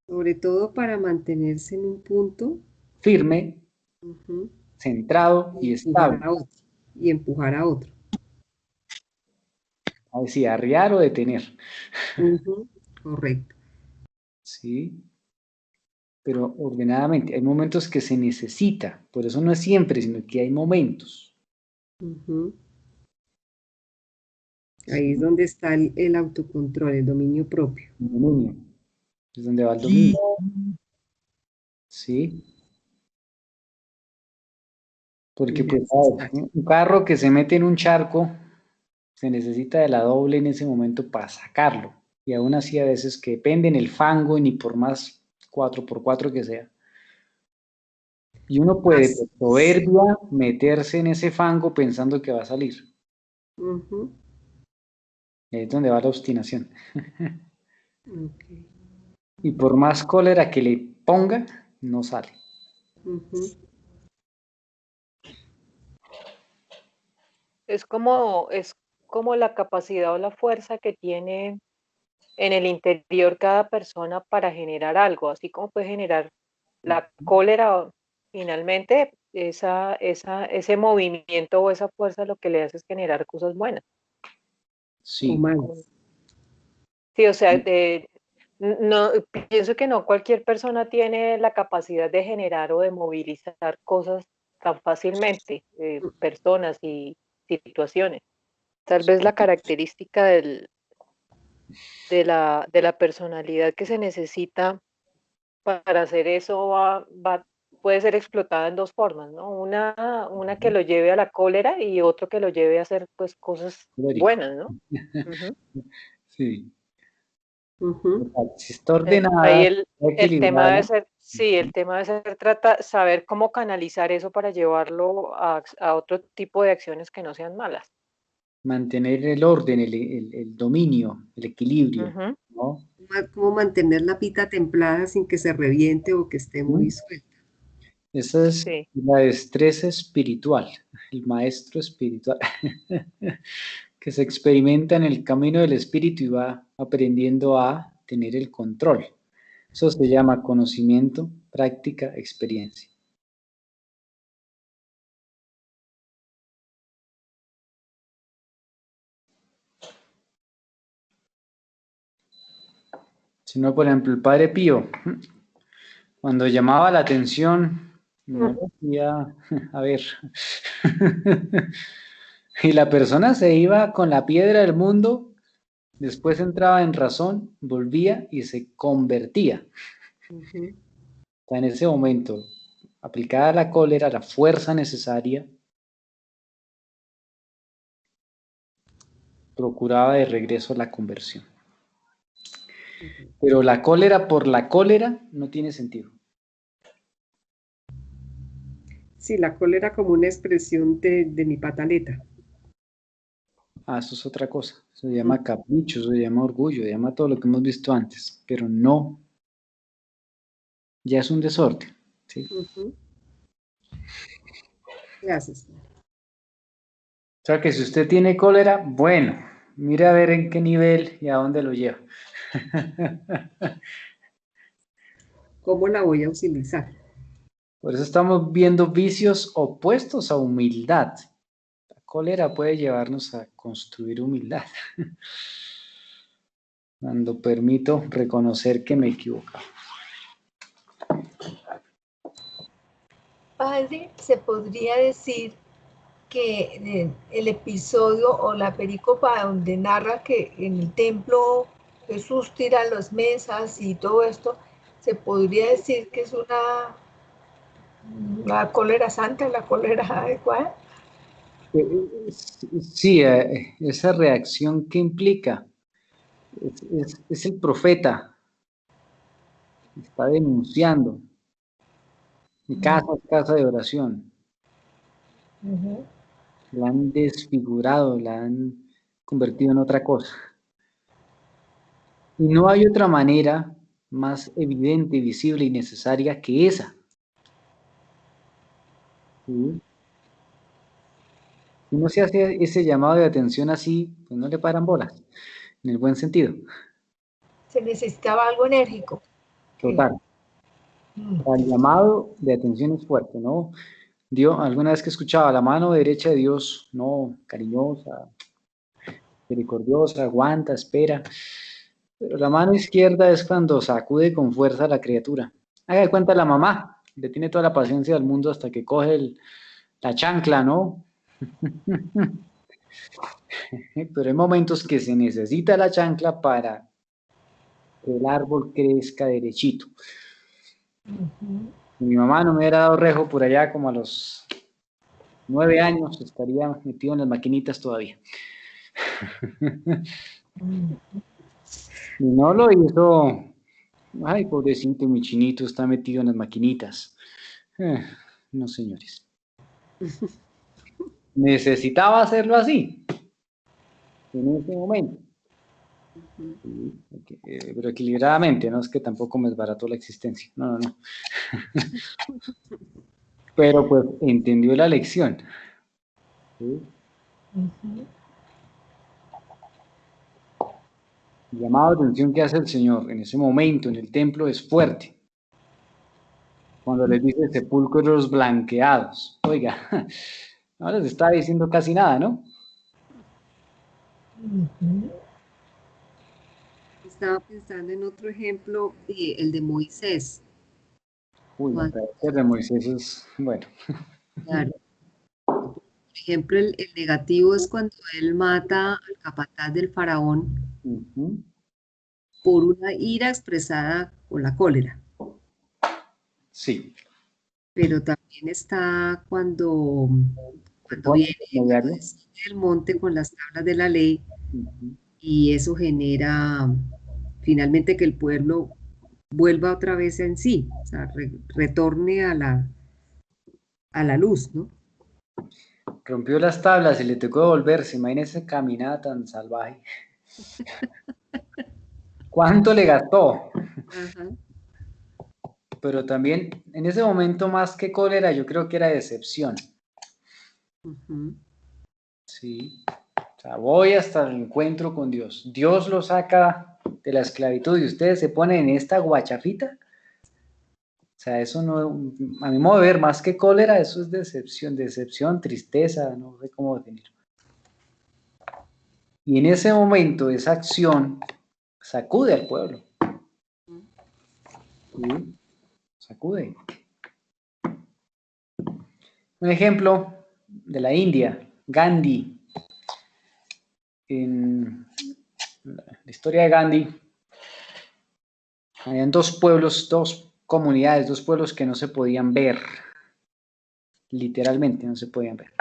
Sobre todo para mantenerse en un punto Firme, centrado y estable. Y empujar a otro. A decir, arriar o detener. Correcto. Sí. Pero ordenadamente. Hay momentos que se necesita. Por eso no es siempre, sino que hay momentos. Ahí es donde está el autocontrol, el dominio propio. El dominio. Es donde va el dominio. ¿Sí? Porque pues, un carro que se mete en un charco, se necesita de la doble en ese momento para sacarlo. Y aún así a veces que depende en el fango y ni por más 4x4 que sea. Y uno puede, por soberbia, meterse en ese fango pensando que va a salir. Ahí es donde va la obstinación. Y por más cólera que le ponga, no sale. Es como la capacidad o la fuerza que tiene en el interior cada persona para generar algo, así como puede generar la cólera. Finalmente, ese movimiento o esa fuerza lo que le hace es generar cosas buenas. Sí. Sí, o sea, no, pienso que no cualquier persona tiene la capacidad de generar o de movilizar cosas tan fácilmente, personas y situaciones. Tal vez la característica de la personalidad que se necesita para hacer eso puede ser explotada en dos formas, ¿no? Una que lo lleve a la cólera y otro que lo lleve a hacer pues cosas buenas, ¿no? Sí. Si está ordenada, ahí el tema debe ser, el tema debe ser saber cómo canalizar eso para llevarlo a otro tipo de acciones que no sean malas. Mantener el orden, el dominio, el equilibrio, ¿no? Cómo mantener la pita templada sin que se reviente o que esté muy suelta. Esa es Sí. la destreza espiritual, el maestro espiritual, que se experimenta en el camino del espíritu y va aprendiendo a tener el control. Eso se llama conocimiento, práctica, experiencia. Si no, por ejemplo, el Padre Pío, cuando llamaba la atención, no lo hacía, a ver, y la persona se iba con la piedra del mundo, después entraba en razón, volvía y se convertía. O sea, en ese momento, aplicada la cólera, la fuerza necesaria, procuraba de regreso la conversión. Pero la cólera por la cólera no tiene sentido. Sí, la cólera como una expresión de mi pataleta. Ah, eso es otra cosa. Eso se llama capricho, eso se llama orgullo, se llama todo lo que hemos visto antes. Pero no, ya es un desorden. ¿Sí? Gracias. O sea que si usted tiene cólera, bueno, mire a ver en qué nivel y a dónde lo lleva. ¿Cómo la voy a utilizar? Por eso estamos viendo vicios opuestos a humildad. La cólera puede llevarnos a construir humildad. Cuando permito reconocer que me equivoco. Padre, se podría decir que el episodio o la perícopa donde narra que en el templo Jesús tira las mesas y todo esto, se podría decir que es la cólera santa, la cólera adecuada. Sí, esa reacción que implica es el profeta, está denunciando. Mi casa es casa de oración. La han desfigurado, la han convertido en otra cosa. Y no hay otra manera más evidente, visible y necesaria que esa. ¿Sí? Si no se hace ese llamado de atención así, pues no le paran bolas, en el buen sentido. Se necesitaba algo enérgico. Total. El llamado de atención es fuerte, ¿no? Dios, alguna vez que escuchaba la mano derecha de Dios, no, cariñosa, misericordiosa, aguanta, espera. Pero la mano izquierda es cuando sacude con fuerza a la criatura. Haga de cuenta la mamá, le tiene toda la paciencia del mundo hasta que coge la chancla, ¿no? Pero hay momentos que se necesita la chancla para que el árbol crezca derechito. Mi mamá no me hubiera dado rejo por allá como a los 9 años, estaría metido en las maquinitas todavía. Y no lo hizo, ay, pobrecito, mi chinito está metido en las maquinitas. No, señores. Necesitaba hacerlo así, en ese momento. Pero equilibradamente, no es que tampoco me desbarató la existencia. No. Pero pues entendió la lección. ¿Sí? El llamado de atención que hace el Señor en ese momento en el templo es fuerte. Cuando les dice sepulcros blanqueados. Oiga, no les está diciendo casi nada, ¿no? Estaba pensando en otro ejemplo, el de Moisés. Uy, la carácter de Moisés es, bueno. Claro. Por ejemplo, el negativo es cuando él mata al capataz del faraón por una ira expresada con la cólera. Sí. Pero también está cuando viene el monte con las tablas de la ley y eso genera finalmente que el pueblo vuelva otra vez en sí, o sea, retorne a la luz, ¿no? Rompió las tablas y le tocó devolverse. Imagínese caminada tan salvaje. ¿Cuánto le gastó? Ajá. pero también en ese momento más que cólera yo creo que era decepción. Sí, o sea, voy hasta el encuentro con Dios. Dios lo saca de la esclavitud y ustedes se ponen en esta guachafita. O sea, eso no, a mi modo de ver, más que cólera, eso es decepción, tristeza, no sé cómo definirlo. Y en ese momento, esa acción sacude al pueblo. ¿Sí? Sacude. Un ejemplo de la India, Gandhi. En la historia de Gandhi, habían dos pueblos, dos comunidades, dos pueblos que no se podían ver. Literalmente no se podían ver.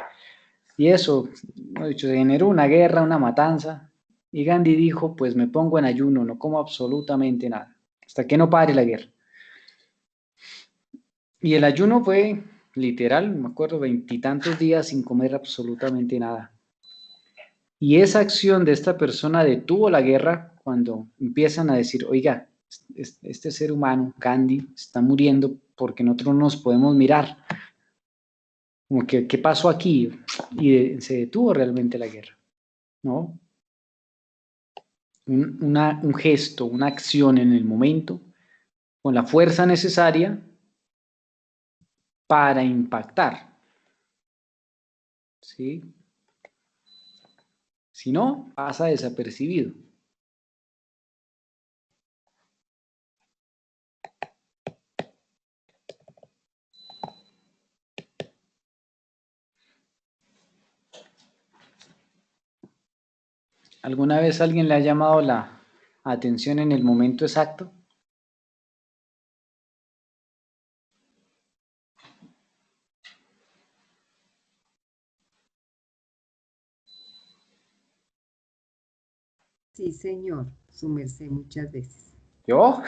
Y eso, de hecho, se generó una guerra, una matanza. Y Gandhi dijo, pues me pongo en ayuno, no como absolutamente nada, hasta que no pare la guerra. Y el ayuno fue literal, me acuerdo, 20 y tantos días sin comer absolutamente nada. Y esa acción de esta persona detuvo la guerra cuando empiezan a decir, oiga, este ser humano, Gandhi, está muriendo porque nosotros no nos podemos mirar. Como que, ¿qué pasó aquí? Y se detuvo realmente la guerra, ¿no? Un gesto, una acción en el momento, con la fuerza necesaria para impactar, ¿sí? Si no, pasa desapercibido. ¿Alguna vez alguien le ha llamado la atención en el momento exacto? Sí, señor, su merced muchas veces. ¿Yo?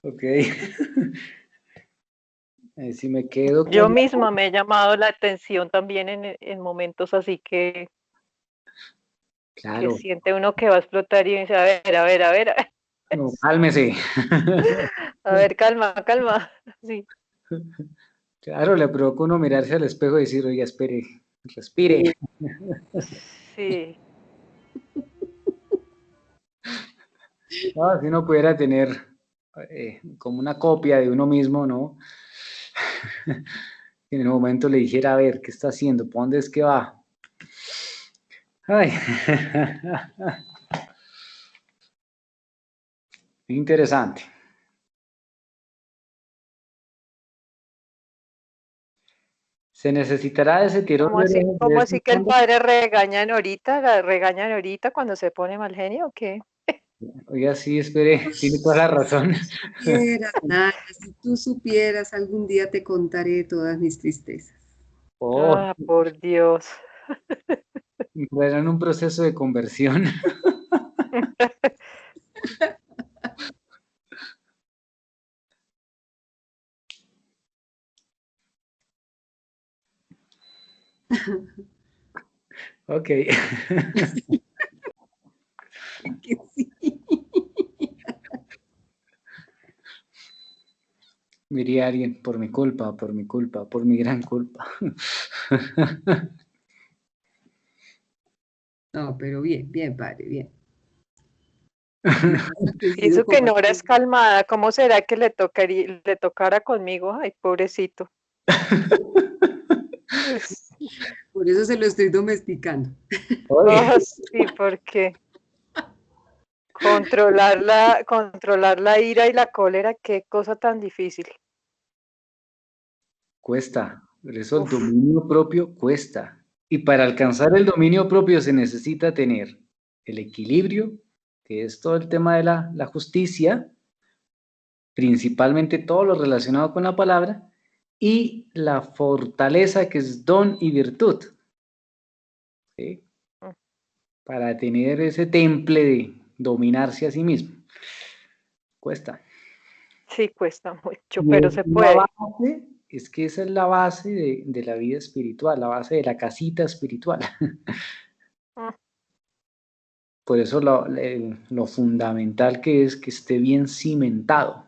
Ok. Si me quedo Yo con... misma me he llamado la atención también en momentos así que Claro, siente uno que va a explotar y dice, a ver, a ver, a ver, no, cálmese. a ver, calma, calma. Sí, Claro, le provoca uno mirarse al espejo y decir, oiga, espere, respire. sí. No, si uno pudiera tener como una copia de uno mismo, ¿no? En el momento le dijera, a ver, ¿qué está haciendo? ¿Por dónde es que va? Ay. Interesante. Se necesitará de ese tirón de orejas de ¿Cómo vez en así que el cuando. padre la regañan ahorita cuando se pone mal genio o qué? Oiga, sí, espere, tiene toda la razón. Supieras, Naya, si tú supieras, algún día te contaré todas mis tristezas. Oh, Ah, por Dios. entrará en un proceso de conversión. Ok. Que sí. Diría alguien, por mi culpa, por mi gran culpa. No, pero bien, bien, padre, bien. Más Y atendido eso que como Nora es así. calmada, ¿cómo será que le tocara conmigo? Ay, pobrecito. Pues, Por eso se lo estoy domesticando. Oye, sí, porque controlar la ira y la cólera, qué cosa tan difícil. cuesta, por eso el Uf, dominio propio cuesta. Y para alcanzar el dominio propio se necesita tener el equilibrio, que es todo el tema de la justicia, principalmente todo lo relacionado con la palabra, y la fortaleza, que es don y virtud, ¿sí? Para tener ese temple de dominarse a sí mismo. Cuesta. sí, cuesta mucho, Y pero es se la puede. base, es que esa es la base de la vida espiritual, la base de la casita espiritual. Mm, Por eso lo fundamental que es que esté bien cimentado,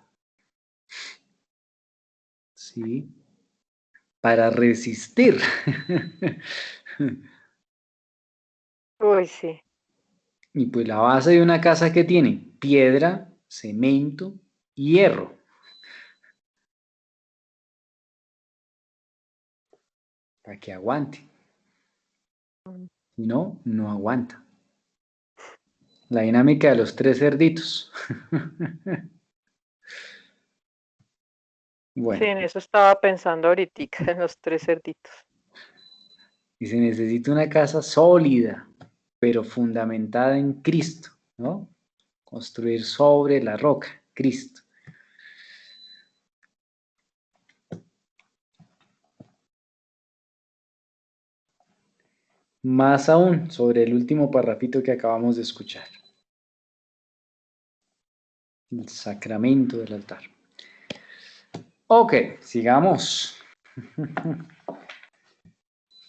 ¿sí? Para resistir. Uy, sí. Y pues la base de una casa que tiene piedra, cemento y hierro. Para que aguante. Si no, no aguanta. La dinámica de los 3 cerditos. Bueno, Sí, en eso estaba pensando ahorita, en los 3 cerditos. y se necesita una casa sólida, pero fundamentada en Cristo, ¿no? Construir sobre la roca, Cristo. Más aún sobre el último parrafito que acabamos de escuchar. El sacramento del altar. Ok, sigamos.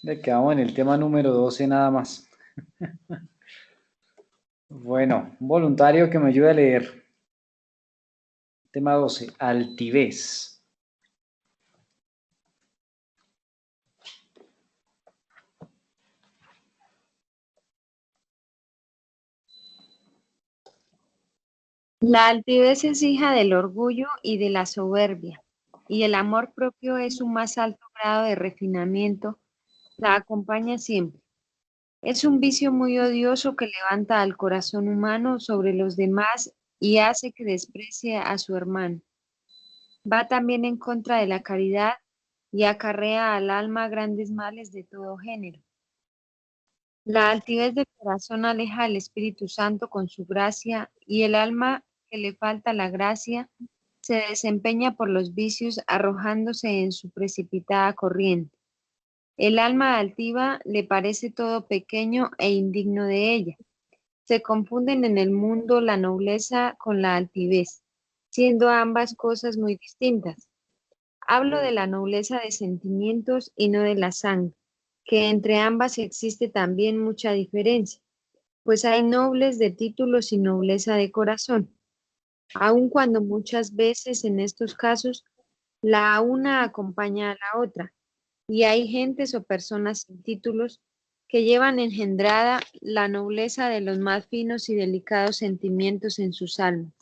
Le quedamos en el tema número 12 nada más. Bueno, un voluntario que me ayude a leer. Tema 12, altivez. La altivez es hija del orgullo y de la soberbia, y el amor propio es su más alto grado de refinamiento, la acompaña siempre. Es un vicio muy odioso que levanta al corazón humano sobre los demás y hace que desprecie a su hermano. Va también en contra de la caridad y acarrea al alma grandes males de todo género. La altivez del corazón aleja al Espíritu Santo con su gracia y el alma que le falta la gracia se desempeña por los vicios arrojándose en su precipitada corriente. El alma altiva le parece todo pequeño e indigno de ella. Se confunden en el mundo la nobleza con la altivez, siendo ambas cosas muy distintas. Hablo de la nobleza de sentimientos y no de la sangre, que entre ambas existe también mucha diferencia, pues hay nobles de títulos y nobleza de corazón, aun cuando muchas veces en estos casos la una acompaña a la otra, y hay gentes o personas sin títulos que llevan engendrada la nobleza de los más finos y delicados sentimientos en sus almas.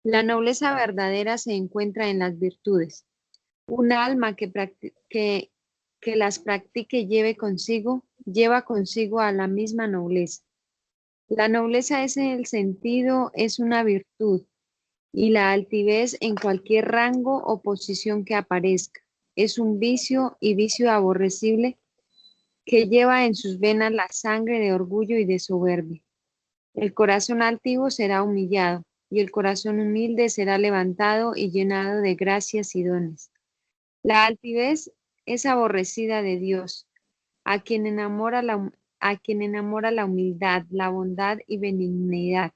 La nobleza verdadera se encuentra en las virtudes. Un alma que las practique y lleva consigo a la misma nobleza. La nobleza es el sentido, es una virtud, y la altivez en cualquier rango o posición que aparezca. Es un vicio y vicio aborrecible que lleva en sus venas la sangre de orgullo y de soberbia. El corazón altivo será humillado, y el corazón humilde será levantado y llenado de gracias y dones. La altivez es aborrecida de Dios, a quien enamora la humildad, la bondad y benignidad.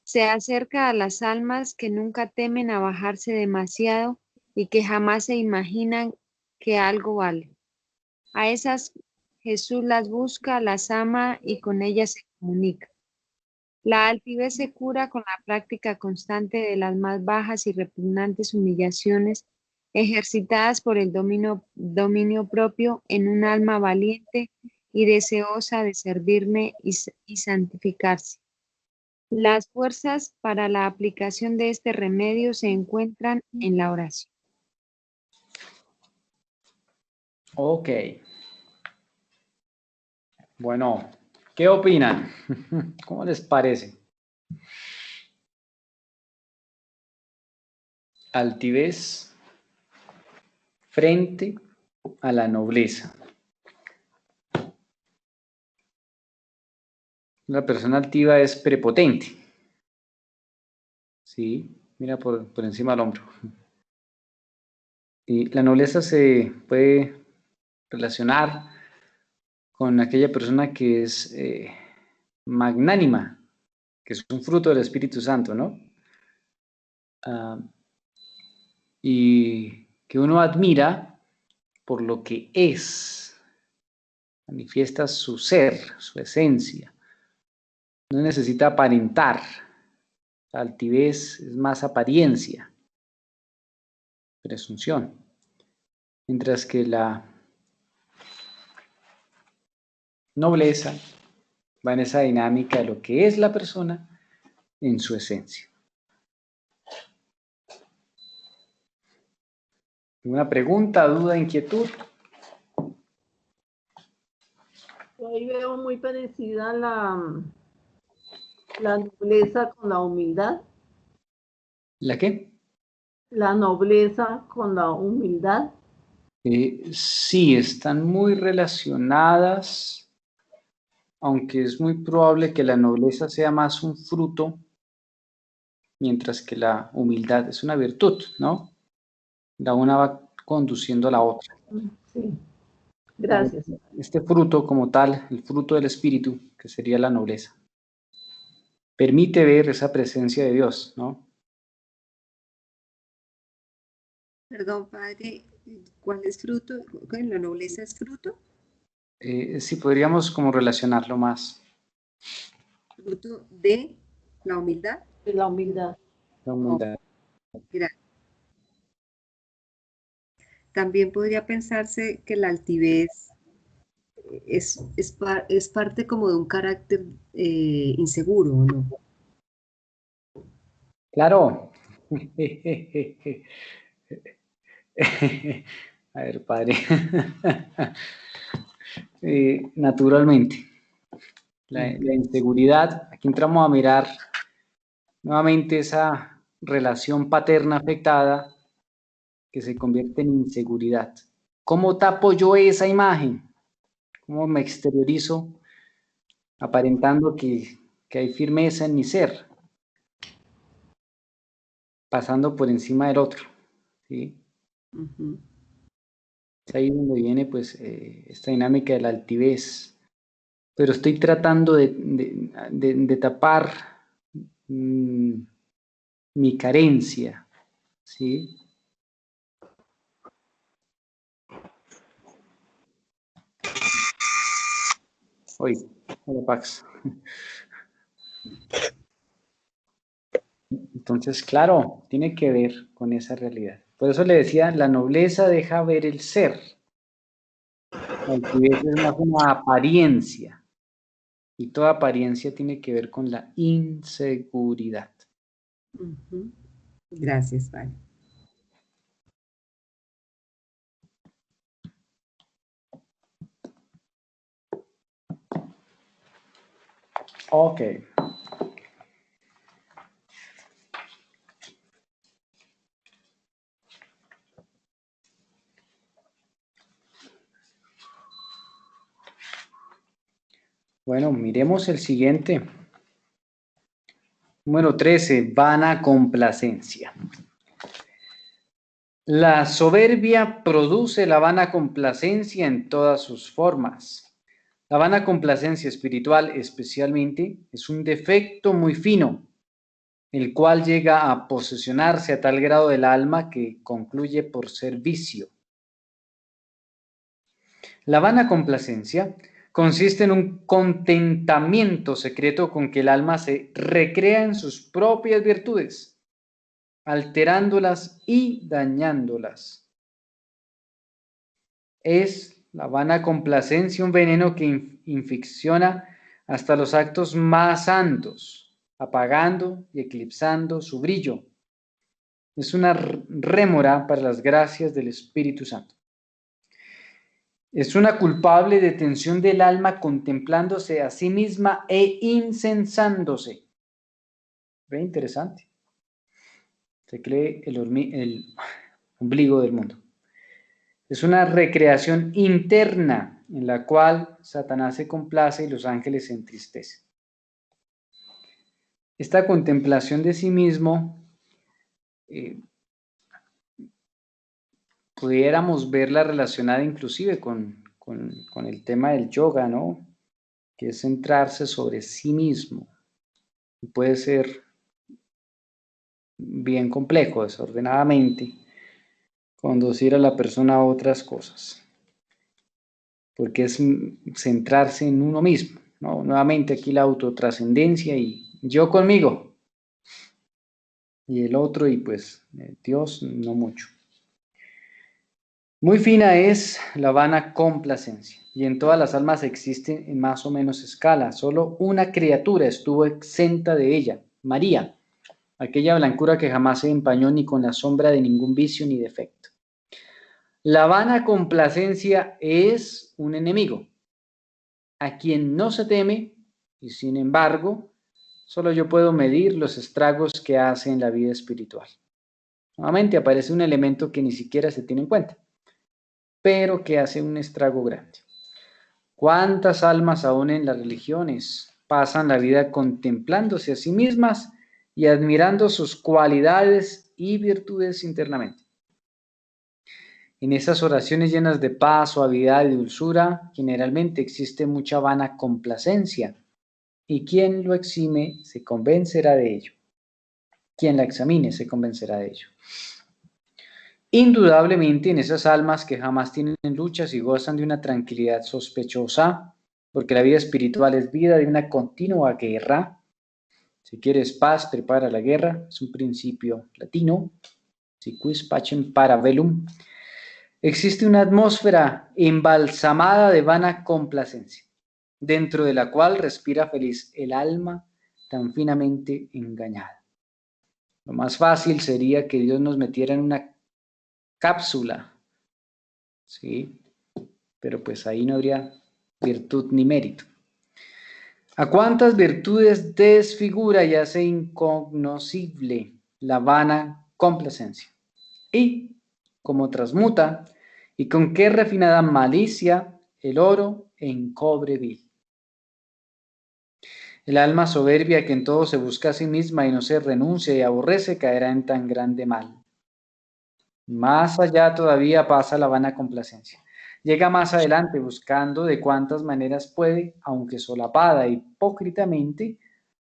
Se acerca a las almas que nunca temen a bajarse demasiado y que jamás se imaginan que algo vale. A esas Jesús las busca, las ama y con ellas se comunica. La altivez se cura con la práctica constante de las más bajas y repugnantes humillaciones ejercitadas por el dominio propio en un alma valiente y deseosa de servirme y santificarse. Las fuerzas para la aplicación de este remedio se encuentran en la oración. Ok. Bueno, ¿qué opinan? ¿Cómo les parece? Altivez frente a la nobleza. La persona altiva es prepotente. Sí, mira por encima del hombro. Y la nobleza se puede relacionar con aquella persona que es magnánima, que es un fruto del Espíritu Santo, ¿no? Y que uno admira por lo que es, manifiesta su ser, su esencia. no necesita aparentar. La altivez es más apariencia, presunción. Mientras que la nobleza va en esa dinámica de lo que es la persona en su esencia. ¿Alguna pregunta, duda, inquietud? Ahí veo muy parecida la nobleza con la humildad. ¿La qué? La nobleza con la humildad. Sí, están muy relacionadas, aunque es muy probable que la nobleza sea más un fruto, mientras que la humildad es una virtud, ¿no? La una va conduciendo a la otra. Sí, gracias. Este fruto como tal, el fruto del espíritu, que sería la nobleza, permite ver esa presencia de Dios, ¿no? Perdón, padre, ¿cuál es fruto? ¿La nobleza es fruto? Sí, podríamos como relacionarlo más. ¿Fruto de la humildad? De la humildad. La humildad. Gracias. También podría pensarse que la altivez es parte como de un carácter inseguro, ¿o no? Claro. A ver, padre. Naturalmente. La inseguridad, aquí entramos a mirar nuevamente esa relación paterna afectada que se convierte en inseguridad. ¿Cómo tapo yo esa imagen? ¿Cómo me exteriorizo aparentando que hay firmeza en mi ser? Pasando por encima del otro, ¿sí? Uh-huh. Es ahí donde viene pues esta dinámica de la altivez. Pero estoy tratando de tapar mi carencia, ¿sí? Hoy, hola Pax. Entonces, claro, tiene que ver con esa realidad. Por eso le decía, la nobleza deja ver el ser. La altivez es más una apariencia. Y toda apariencia tiene que ver con la inseguridad. Uh-huh. Gracias, padre. Ok. Bueno, miremos el siguiente. Número 13, vana complacencia. La soberbia produce la vana complacencia en todas sus formas. La vana complacencia espiritual especialmente es un defecto muy fino, el cual llega a posesionarse a tal grado del alma que concluye por ser vicio. La vana complacencia consiste en un contentamiento secreto con que el alma se recrea en sus propias virtudes, alterándolas y dañándolas. Es la vana complacencia un veneno que inficciona hasta los actos más santos, apagando y eclipsando su brillo. Es una rémora para las gracias del Espíritu Santo. Es una culpable detención del alma contemplándose a sí misma e incensándose. Ve interesante. Se cree el ombligo del mundo. Es una recreación interna en la cual Satanás se complace y los ángeles se entristecen. Esta contemplación de sí mismo pudiéramos verla relacionada inclusive con el tema del yoga, ¿no? Que es centrarse sobre sí mismo. Y puede ser bien complejo, desordenadamente, conducir a la persona a otras cosas. Porque es centrarse en uno mismo, ¿no? Nuevamente aquí la autotrascendencia y yo conmigo. Y el otro y pues Dios no mucho. Muy fina es la vana complacencia, y en todas las almas existe en más o menos escala. Solo una criatura estuvo exenta de ella, María, aquella blancura que jamás se empañó ni con la sombra de ningún vicio ni defecto. La vana complacencia es un enemigo, a quien no se teme, y sin embargo, solo yo puedo medir los estragos que hace en la vida espiritual. Nuevamente aparece un elemento que ni siquiera se tiene en cuenta, pero que hace un estrago grande. ¿Cuántas almas aún en las religiones pasan la vida contemplándose a sí mismas y admirando sus cualidades y virtudes internamente? En esas oraciones llenas de paz, suavidad y dulzura, generalmente existe mucha vana complacencia, y quien lo exime se convencerá de ello. Quien la examine se convencerá de ello. Indudablemente en esas almas que jamás tienen luchas y gozan de una tranquilidad sospechosa, porque la vida espiritual es vida de una continua guerra. Si quieres paz, prepara la guerra, es un principio latino, si quis pacem para bellum. Existe una atmósfera embalsamada de vana complacencia, dentro de la cual respira feliz el alma tan finamente engañada. Lo más fácil sería que Dios nos metiera en una cápsula, ¿sí? Pero pues ahí no habría virtud ni mérito. ¿A cuántas virtudes desfigura y hace incognoscible la vana complacencia? Y como transmuta, y con qué refinada malicia el oro en cobre vil. El alma soberbia que en todo se busca a sí misma y no se renuncia y aborrece caerá en tan grande mal. Más allá todavía pasa la vana complacencia. Llega más adelante buscando de cuántas maneras puede, aunque solapada hipócritamente,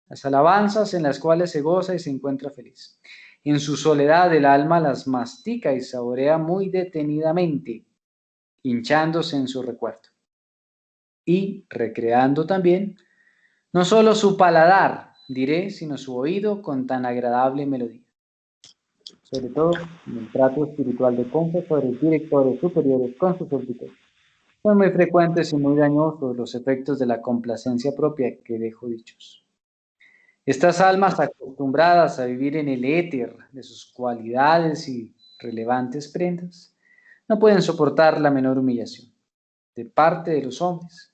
las alabanzas en las cuales se goza y se encuentra feliz. En su soledad el alma las mastica y saborea muy detenidamente, hinchándose en su recuerdo. Y recreando también, no solo su paladar, diré, sino su oído con tan agradable melodía. Sobre todo en el trato espiritual de confesores, directores superiores con sus súbditos. Son muy frecuentes y muy dañosos los efectos de la complacencia propia que dejo dichos. Estas almas acostumbradas a vivir en el éter de sus cualidades y relevantes prendas, no pueden soportar la menor humillación de parte de los hombres,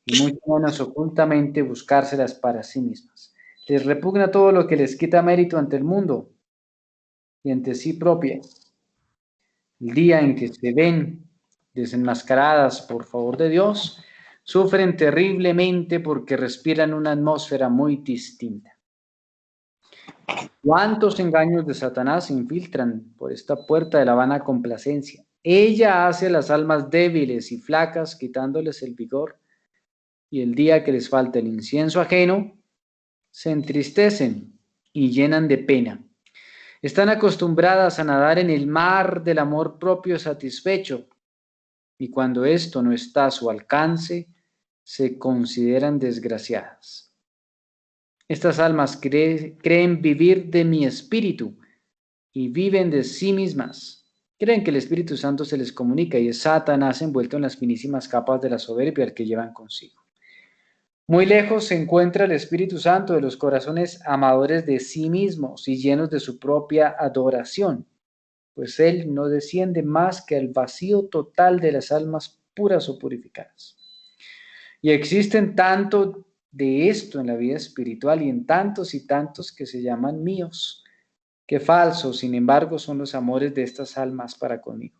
y mucho menos ocultamente buscárselas para sí mismas. Les repugna todo lo que les quita mérito ante el mundo y ante sí propia. El día en que se ven desenmascaradas por favor de Dios, sufren terriblemente porque respiran una atmósfera muy distinta. ¿Cuántos engaños de Satanás se infiltran por esta puerta de la vana complacencia? Ella hace a las almas débiles y flacas, quitándoles el vigor, y el día que les falta el incienso ajeno, se entristecen y llenan de pena. Están acostumbradas a nadar en el mar del amor propio satisfecho, y cuando esto no está a su alcance, se consideran desgraciadas. Estas almas creen vivir de mi espíritu y viven de sí mismas. Creen que el Espíritu Santo se les comunica y es Satanás envuelto en las finísimas capas de la soberbia que llevan consigo. Muy lejos se encuentra el Espíritu Santo de los corazones amadores de sí mismos y llenos de su propia adoración, pues Él no desciende más que al vacío total de las almas puras o purificadas. Y existen tanto de esto en la vida espiritual y en tantos y tantos que se llaman míos, que falsos, sin embargo, son los amores de estas almas para conmigo.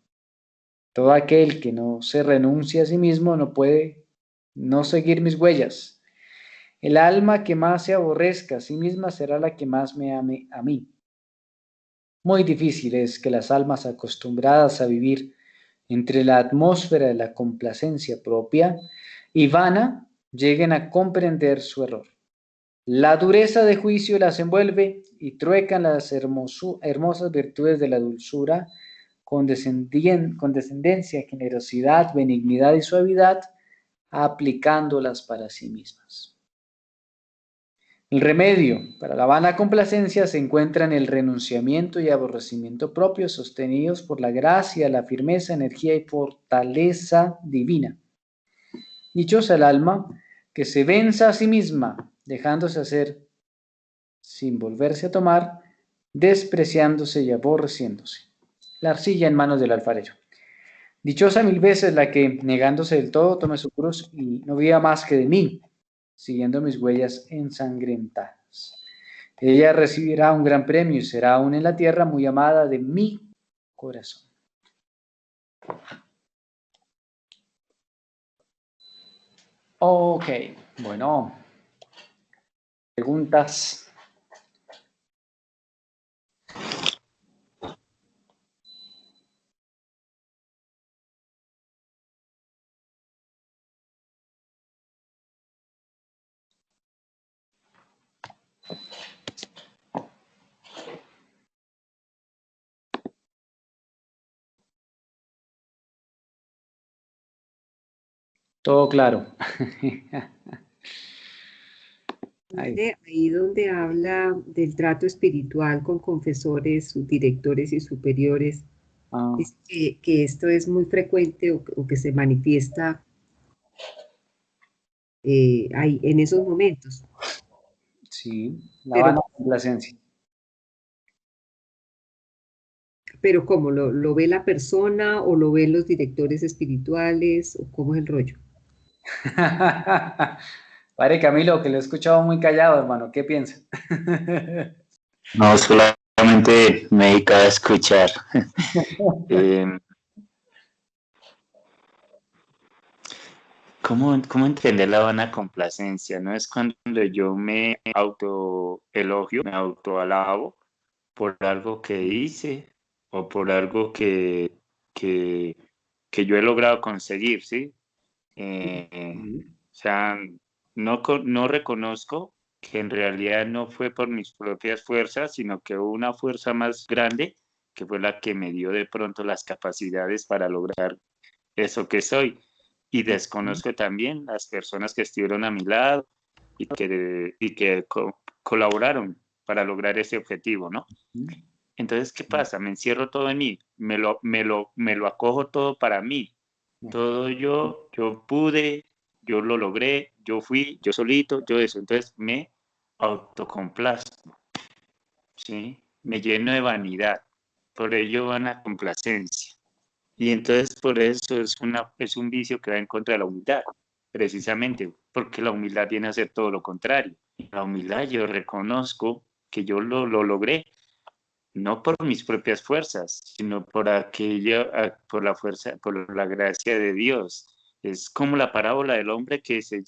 Todo aquel que no se renuncia a sí mismo no puede no seguir mis huellas. El alma que más se aborrezca a sí misma será la que más me ame a mí. Muy difícil es que las almas acostumbradas a vivir entre la atmósfera de la complacencia propia y vana lleguen a comprender su error. La dureza de juicio las envuelve y truecan las hermosas virtudes de la dulzura, condescendencia, generosidad, benignidad y suavidad aplicándolas para sí mismas. El remedio para la vana complacencia se encuentra en el renunciamiento y aborrecimiento propios, sostenidos por la gracia, la firmeza, energía y fortaleza divina. Dichosa el alma que se venza a sí misma, dejándose hacer sin volverse a tomar, despreciándose y aborreciéndose. La arcilla en manos del alfarero. Dichosa mil veces la que, negándose del todo, tome su cruz y no viva más que de mí, siguiendo mis huellas ensangrentadas. Ella recibirá un gran premio y será aún en la tierra muy amada de mi corazón. Ok, bueno, preguntas. Todo claro. Ahí donde habla del trato espiritual con confesores, subdirectores y superiores, dice que esto es muy frecuente o que se manifiesta ahí, en esos momentos. Sí, la vana complacencia. Pero ¿cómo? ¿Lo ve la persona o lo ven los directores espirituales o cómo es el rollo? Padre Camilo, que lo he escuchado muy callado, hermano, ¿qué piensa? No, solamente me dedico a escuchar. ¿Cómo entender la vana complacencia? ¿No es cuando yo me autoelogio, me autoalabo por algo que hice o por algo que yo he logrado conseguir, ¿sí? O sea, no reconozco que en realidad no fue por mis propias fuerzas, sino que hubo una fuerza más grande que fue la que me dio de pronto las capacidades para lograr eso que soy. Y desconozco también las personas que estuvieron a mi lado y que colaboraron para lograr ese objetivo, ¿no? Entonces, ¿qué pasa? Me encierro todo en mí, me lo acojo todo para mí. Todo yo pude, yo lo logré, yo fui, yo solito, yo eso. Entonces me autocomplazco, ¿sí? Me lleno de vanidad. Por ello van a complacencia. Y entonces por eso es un vicio que va en contra de la humildad, precisamente, porque la humildad viene a ser todo lo contrario. La humildad yo reconozco que yo lo logré, no por mis propias fuerzas, sino por por la fuerza, por la gracia de Dios. Es como la parábola del hombre que dice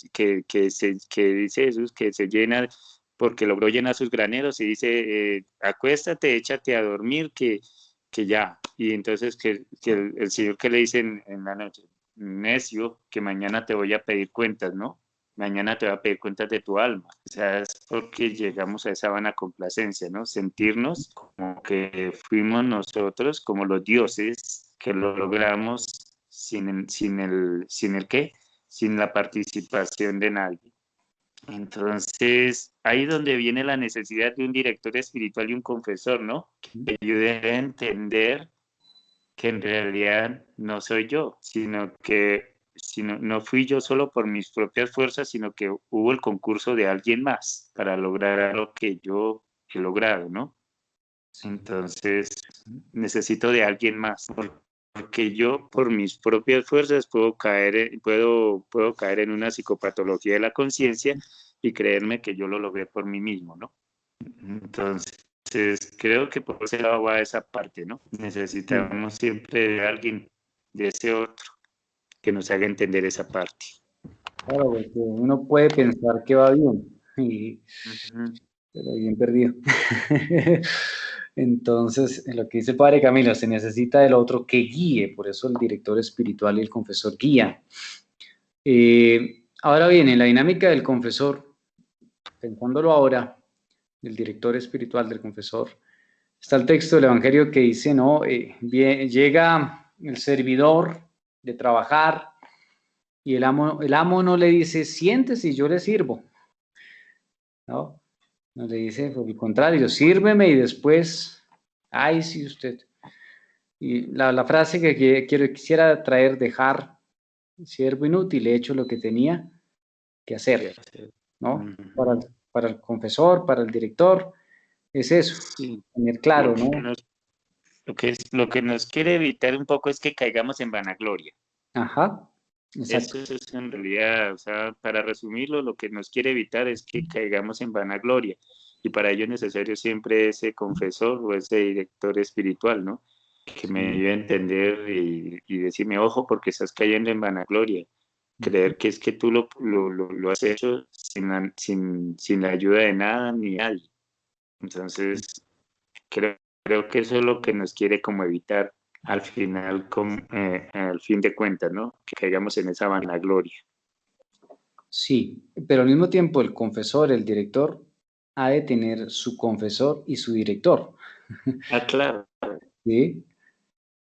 Jesús, que se llena porque logró llenar sus graneros y dice, acuéstate, échate a dormir, que ya. Y entonces que el Señor que le dice en la noche, necio, que mañana te voy a pedir cuentas, ¿no? Mañana te voy a pedir cuentas de tu alma. O sea, es porque llegamos a esa vana complacencia, ¿no? Sentirnos como que fuimos nosotros, como los dioses, que lo logramos sin el ¿qué? Sin la participación de nadie. Entonces, ahí es donde viene la necesidad de un director espiritual y un confesor, ¿no? Que ayude a entender que en realidad no soy yo, sino que no fui yo solo por mis propias fuerzas, sino que hubo el concurso de alguien más para lograr lo que yo he logrado, ¿no? Entonces, necesito de alguien más, porque yo por mis propias fuerzas puedo caer en una psicopatología de la conciencia y creerme que yo lo logré por mí mismo, ¿no? Entonces, creo que por ese lado va esa parte, ¿no? Necesitamos siempre de alguien, de ese otro, que nos haga entender esa parte. Claro, porque uno puede pensar que va bien, pero bien perdido. Entonces, lo que dice el Padre Camilo, se necesita del otro que guíe, por eso el director espiritual y el confesor guía. Ahora bien, en la dinámica del confesor, pensándolo ahora, del director espiritual, del confesor, está el texto del Evangelio que dice, ¿no? Llega el servidor de trabajar Y el amo no le dice, siéntese y yo le sirvo. No, no le dice, por el contrario, sírveme y después, ay, sí, usted. Y la frase que quisiera traer, dejar, siervo inútil, he hecho lo que tenía que hacer, ¿no? Para el confesor, para el director, es eso, Sí. tener claro, ¿no? Lo que nos quiere evitar un poco es que caigamos en vanagloria. Ajá, exacto. Eso es en realidad, o sea, para resumirlo, lo que nos quiere evitar es que caigamos en vanagloria. Y para ello es necesario siempre ese confesor o ese director espiritual, ¿no? Que me ayude a entender y decirme, ojo, porque estás cayendo en vanagloria. Creer que es que tú lo has hecho sin la ayuda de nada ni nadie. Entonces, creo que eso es lo que nos quiere como evitar al final, al fin de cuentas, ¿no? Que caigamos en esa vanagloria. Sí, pero al mismo tiempo el confesor, el director, ha de tener su confesor y su director. Ah, claro. ¿Sí?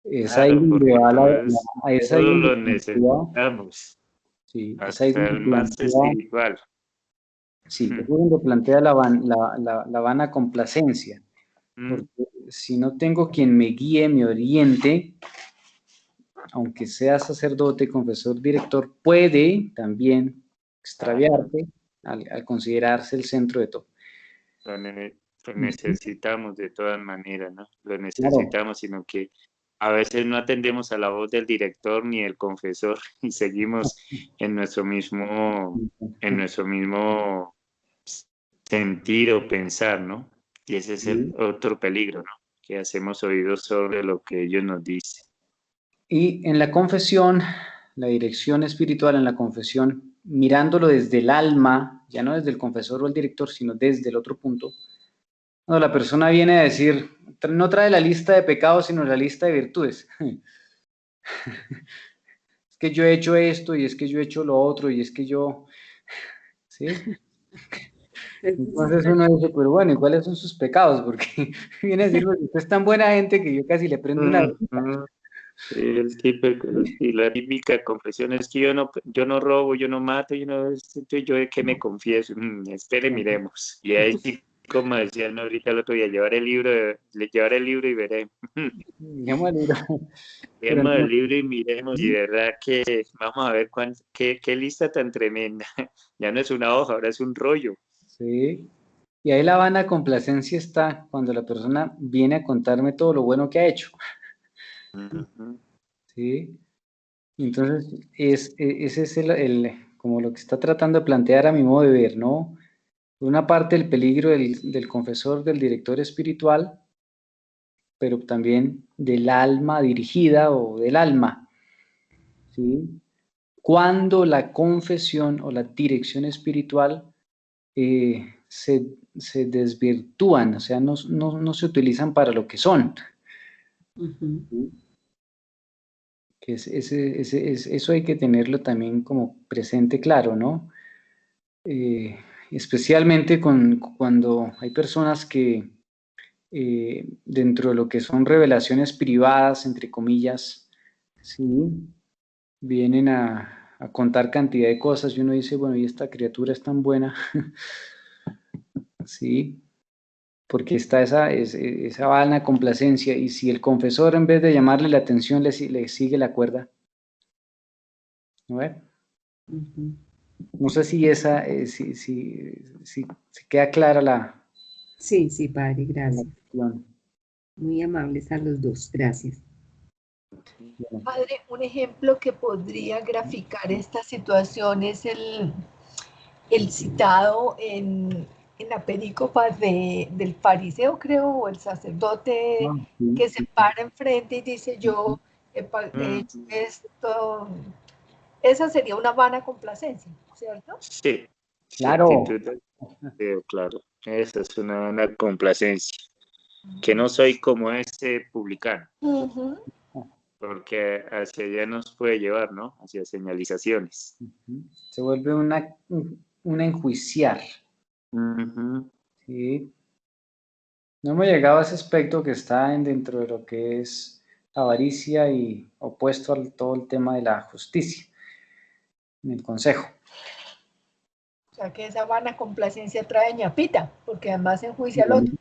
Es ahí Claro, donde porque va es ahí todos donde lo plantea, necesitamos, sí, es ahí hasta donde el más plantea, espiritual. sí, es ahí donde plantea la vana complacencia, Mm, porque si no tengo quien me guíe, me oriente, aunque sea sacerdote, confesor, director, puede también extraviarte al considerarse el centro de todo. Lo Ujú. necesitamos de todas maneras, ¿no? Lo Claro, necesitamos, sino que a veces no atendemos a la voz del director ni del confesor y seguimos en en nuestro mismo sentir o pensar, ¿no? Y ese es el sí. otro peligro, ¿no? Que hacemos oídos sobre lo que ellos nos dicen. Y en la confesión, la dirección espiritual en la confesión, mirándolo desde el alma, ya no desde el confesor o el director, sino desde el otro punto, cuando la persona viene a decir, no trae la lista de pecados, sino la lista de virtudes. Es que yo he hecho esto y es que yo he hecho lo otro y es que yo, ¿sí? Entonces uno dice, pero bueno, ¿y cuáles son sus pecados? Porque viene a decir, pues, usted es tan buena gente que yo casi le prendo una velita. Ujú. Y la típica confesión es que yo no robo, yo no mato, yo de qué me confieso. Espere, miremos. Y ahí sí, como decían ahorita el otro día, llevar el libro y veremos. Digamos, pero Leemos el no, libro y miremos, y de verdad que vamos a ver qué lista tan tremenda. Ya no es una hoja, ahora es un rollo. sí. Y ahí la vana complacencia está cuando la persona viene a contarme todo lo bueno que ha hecho, Ujú. ¿sí? Entonces, ese es como lo que está tratando de plantear a mi modo de ver, ¿no? Por una parte, el peligro del confesor, del director espiritual, pero también del alma dirigida o del alma, ¿sí? Cuando la confesión o la dirección espiritual se desvirtúan, o sea, no se utilizan para lo que son. Ujú. ¿Sí? Que eso hay que tenerlo también como presente, claro, ¿no? Eh, especialmente cuando hay personas que dentro de lo que son revelaciones privadas, entre comillas, ¿sí? Vienen a contar cantidad de cosas y uno dice, bueno, y esta criatura es tan buena, ¿sí? Porque está esa vana complacencia y si el confesor en vez de llamarle la atención le sigue la cuerda, ¿no ve? Ujú. No sé si si queda clara la Sí, sí, padre, gracias. cuestión. Muy amables a los dos, gracias. Bueno, Padre, un ejemplo que podría graficar esta situación es el citado en la perícopa del fariseo, creo, o el sacerdote sí, que se para enfrente y dice, yo he hecho Mm, esto. Esa sería una vana complacencia, ¿cierto? sí, sí, claro, actitud claro. Esa es una complacencia. Que no soy como ese publicano, Ujú. porque hacia allá nos puede llevar, ¿no? Hacia señalizaciones. se vuelve una enjuiciar, Ujú. ¿sí? No hemos llegado a ese aspecto que está dentro de lo que es avaricia y opuesto a todo el tema de la justicia. en el consejo. O sea, que esa vana complacencia trae ñapita, porque además enjuicia al otro.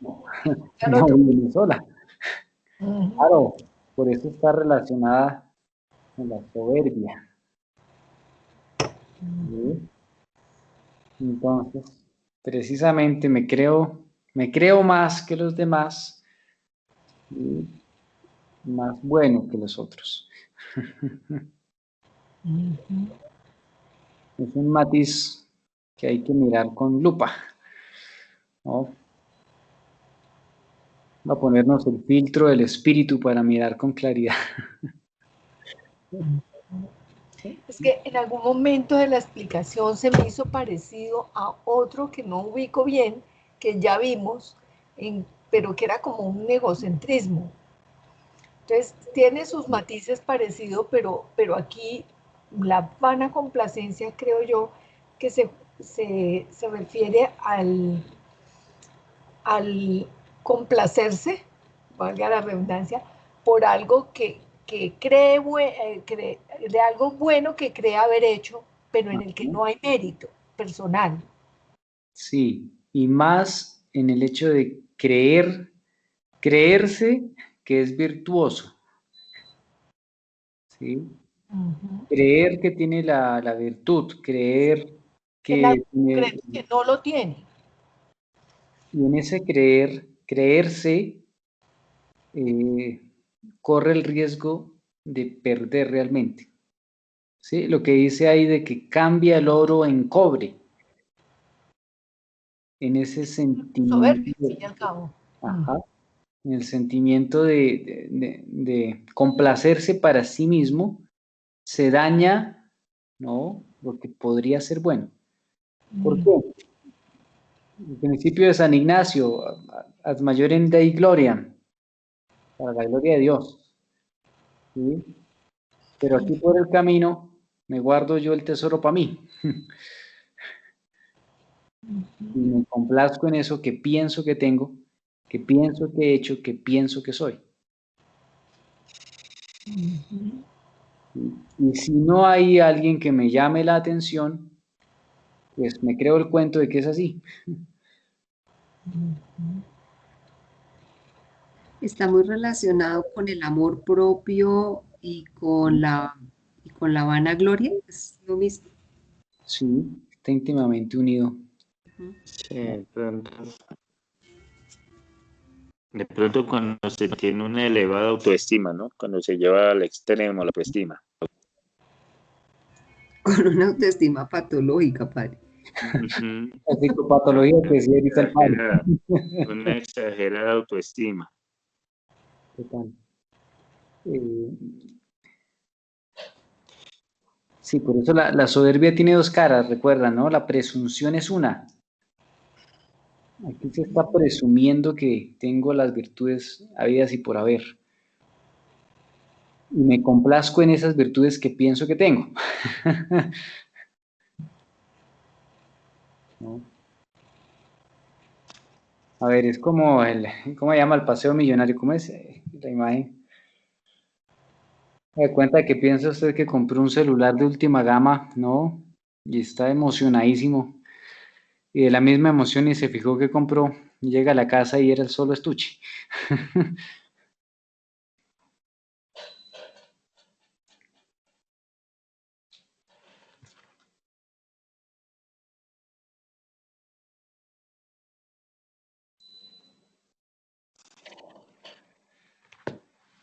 No viene sola. Ujú. Claro, por eso está relacionada con la soberbia. ¿Sí? Entonces, precisamente me creo más que los demás, y más bueno que los otros. Es un matiz que hay que mirar con lupa, ¿no? Va a ponernos el filtro del espíritu para mirar con claridad. Es que en algún momento de la explicación se me hizo parecido a otro que no ubico bien, que ya vimos, pero que era como un egocentrismo. Entonces, tiene sus matices parecidos, pero aquí la vana complacencia, creo yo, que se refiere al complacerse, valga la redundancia, por algo que cree, de algo bueno que cree haber hecho, pero en el que no hay mérito personal. Sí, y más en el hecho de creerse que es virtuoso. ¿Sí? Creer que tiene la virtud, creer que Creer que no lo tiene. Y en ese creerse, corre el riesgo de perder realmente. ¿Sí? Lo que dice ahí de que cambia el oro en cobre. En ese sentimiento. Soberbia, al fin y al cabo. Ajá. En el sentimiento de complacerse para sí mismo, se daña, ¿no?, lo que podría ser bueno. ¿Por qué? El principio de San Ignacio, ad majorem Dei gloriam, para la gloria de Dios. ¿Sí? Pero aquí por el camino me guardo yo el tesoro para mí. Y me complazco en eso que pienso que tengo, que pienso que he hecho, que pienso que soy. Y si no hay alguien que me llame la atención, pues me creo el cuento de que es así. Está muy relacionado con el amor propio y con la vanagloria, es lo mismo. Sí, está íntimamente unido. Sí, de pronto cuando se tiene una elevada autoestima, ¿no? Cuando se lleva al extremo la autoestima. Con una autoestima patológica, padre. La psicopatología que decía ahorita el padre. Una exagerada autoestima. Total. Sí, por eso la soberbia tiene dos caras, recuerda, ¿no? La presunción es una. Aquí se está presumiendo que tengo las virtudes habidas y por haber. Y me complazco en esas virtudes que pienso que tengo. ¿No? A ver, es como ¿cómo se llama el paseo millonario? ¿Cómo es la imagen? Me da cuenta que piensa usted que compró un celular de última gama, ¿no? Y está emocionadísimo. Y de la misma emoción y se fijó que compró, y llega a la casa y era el solo estuche.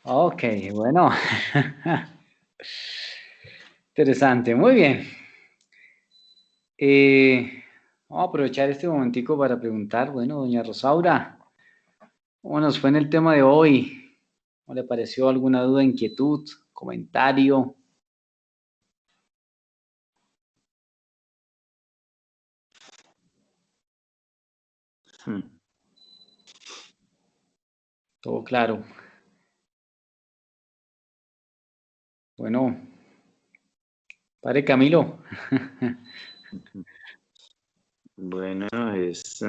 Ok, bueno. Interesante, muy bien. Vamos a aprovechar este momentico para preguntar, bueno, doña Rosaura, ¿cómo nos fue en el tema de hoy? ¿Cómo le pareció? ¿Alguna duda, inquietud, comentario? Todo claro. Bueno, padre Camilo. Bueno, es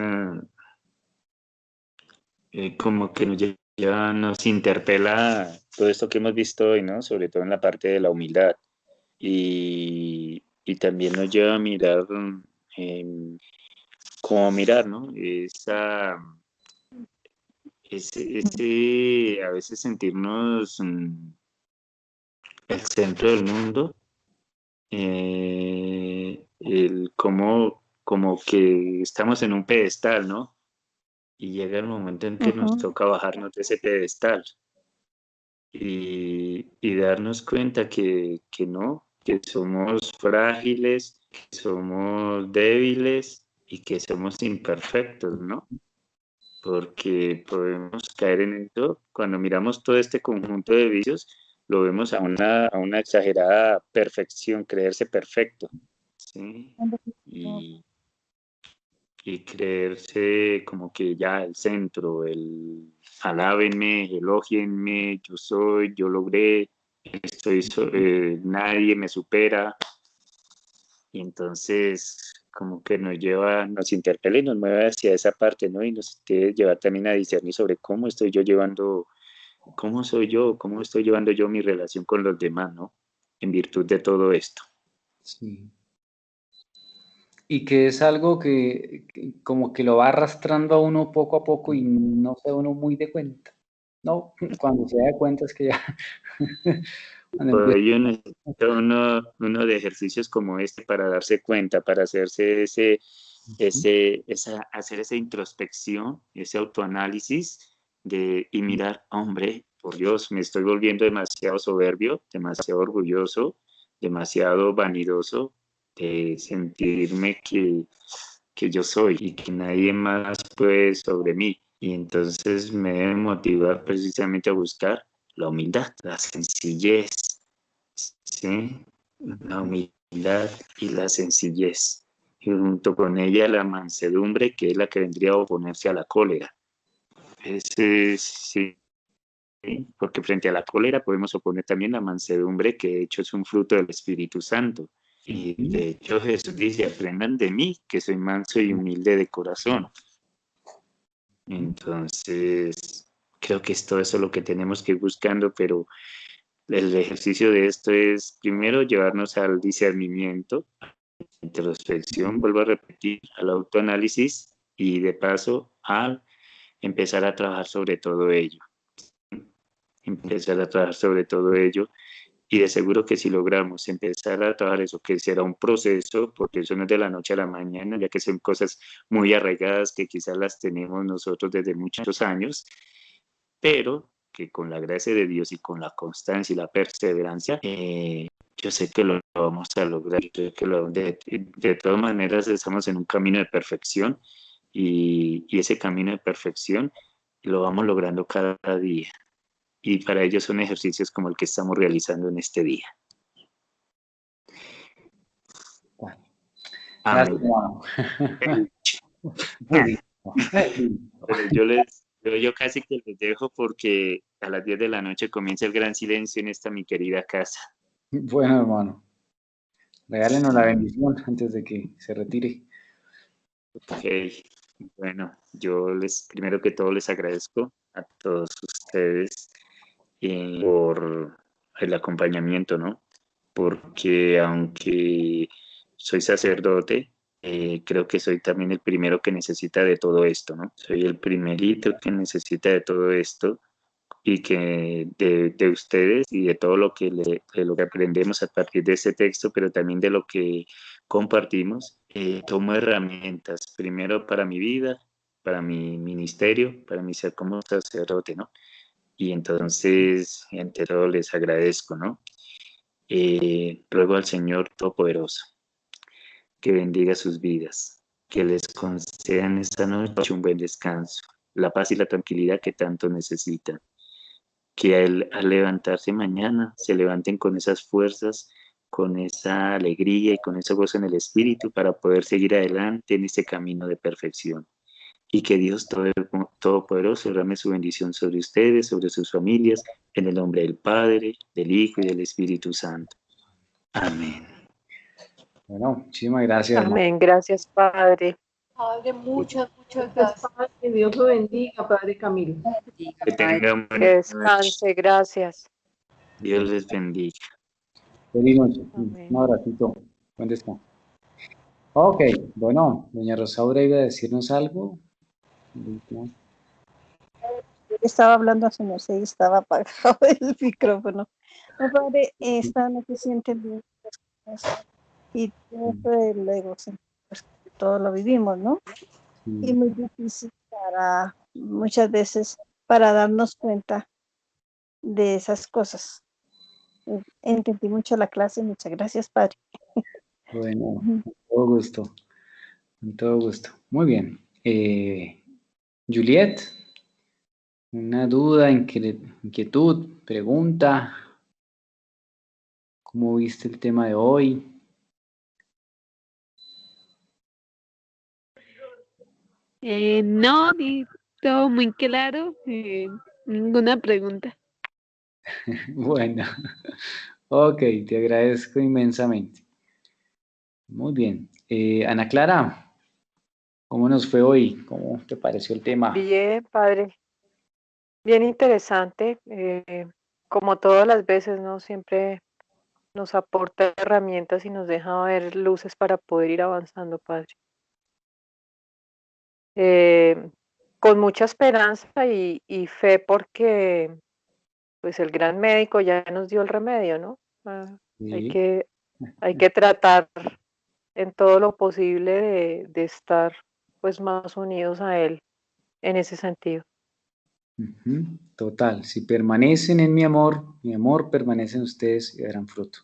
como que nos interpela todo esto que hemos visto hoy, ¿no? Sobre todo en la parte de la humildad. Y y también nos lleva a mirar, como mirar, ¿no? A veces sentirnos el centro del mundo, como que estamos en un pedestal, ¿no? Y llega el momento en que nos toca bajarnos de ese pedestal y darnos cuenta que no, que somos frágiles, que somos débiles y que somos imperfectos, ¿no? Porque podemos caer en esto. Cuando miramos todo este conjunto de vicios, lo vemos a una exagerada perfección, creerse perfecto, ¿sí? Y creerse como que ya el centro, alábenme, elógienme, yo logré, nadie me supera. Y entonces como que nos interpela y nos mueve hacia esa parte, ¿no? Y nos debe llevar también a discernir sobre cómo soy yo, cómo estoy llevando yo mi relación con los demás, ¿no? En virtud de todo esto. Sí. Y que es algo que como que lo va arrastrando a uno poco a poco y no se da uno muy de cuenta. No, cuando se da cuenta es que ya... Por ello necesita uno de ejercicios como este para darse cuenta, para hacerse hacer esa introspección, ese autoanálisis y mirar, hombre, por Dios, me estoy volviendo demasiado soberbio, demasiado orgulloso, demasiado vanidoso de sentirme que yo soy y que nadie más puede sobre mí. Y entonces me debe motivar precisamente a buscar la humildad, la sencillez, ¿sí? La humildad y la sencillez. Y junto con ella la mansedumbre, que es la que vendría a oponerse a la cólera. Sí, porque frente a la cólera podemos oponer también la mansedumbre, que de hecho es un fruto del Espíritu Santo. Y de hecho Jesús dice, aprendan de mí, que soy manso y humilde de corazón. Entonces, creo que es todo eso lo que tenemos que ir buscando, pero el ejercicio de esto es primero llevarnos al discernimiento, introspección, vuelvo a repetir, al autoanálisis y de paso al empezar a trabajar sobre todo ello. Empezar a trabajar sobre todo ello y de seguro que si logramos empezar a trabajar eso, que será un proceso, porque eso no es de la noche a la mañana, ya que son cosas muy arraigadas que quizás las tenemos nosotros desde muchos años, pero que con la gracia de Dios y con la constancia y la perseverancia, yo sé que lo vamos a lograr. Yo sé que de todas maneras estamos en un camino de perfección y ese camino de perfección lo vamos logrando cada día. Y para ello son ejercicios como el que estamos realizando en este día. Gracias, Pero yo casi que les dejo porque a las 10 de la noche comienza el gran silencio en esta mi querida casa. Bueno, hermano, regálenos la bendición antes de que se retire. Ok, bueno, primero que todo les agradezco a todos ustedes por el acompañamiento, ¿no? Porque aunque soy sacerdote, creo que soy también el primero que necesita de todo esto, ¿no? Soy el primerito que necesita de todo esto y que de ustedes y de todo lo de lo que aprendemos a partir de ese texto, pero también de lo que compartimos, tomo herramientas, primero para mi vida, para mi ministerio, para mi ser como sacerdote, ¿no? Y entonces, entre todo, les agradezco, ¿no? Ruego al Señor Todopoderoso que bendiga sus vidas, que les concedan esta noche un buen descanso, la paz y la tranquilidad que tanto necesitan. Que al levantarse mañana se levanten con esas fuerzas, con esa alegría y con ese gozo en el espíritu para poder seguir adelante en ese camino de perfección. Y que Dios Todopoderoso derrame su bendición sobre ustedes, sobre sus familias, en el nombre del Padre, del Hijo y del Espíritu Santo. Amén. Bueno, muchísimas gracias. Amén, gracias, Padre. Padre, muchas gracias. Que Dios lo bendiga, Padre Camilo. Que tengan Que descanse, gracias. Dios les bendiga. Feliz noche. Amén. Un abracito. ¿Dónde está? Ok, bueno, doña Rosaura iba a decirnos algo. Estaba hablando a su merced y estaba apagado el micrófono. No, padre, esta no se siente bien las cosas y todo esto del egocentrismo, pues todo lo vivimos, ¿no? Y muy difícil para muchas veces para darnos cuenta de esas cosas. Entendí mucho la clase, muchas gracias, padre. Bueno, con todo gusto, con todo gusto. Muy bien. Juliet, una duda, inquietud, pregunta. ¿Cómo viste el tema de hoy? No, todo muy claro, ninguna pregunta. Bueno, ok, te agradezco inmensamente. Muy bien. Ana Clara, ¿cómo nos fue hoy? ¿Cómo te pareció el tema? Bien, padre. Bien interesante. Como todas las veces, ¿no? Siempre nos aporta herramientas y nos deja ver luces para poder ir avanzando, padre. Con mucha esperanza y fe porque pues el gran médico ya nos dio el remedio, ¿no? Hay Sí. que tratar en todo lo posible de estar pues más unidos a él en ese sentido. Total, si permanecen en mi amor permanece en ustedes y darán fruto.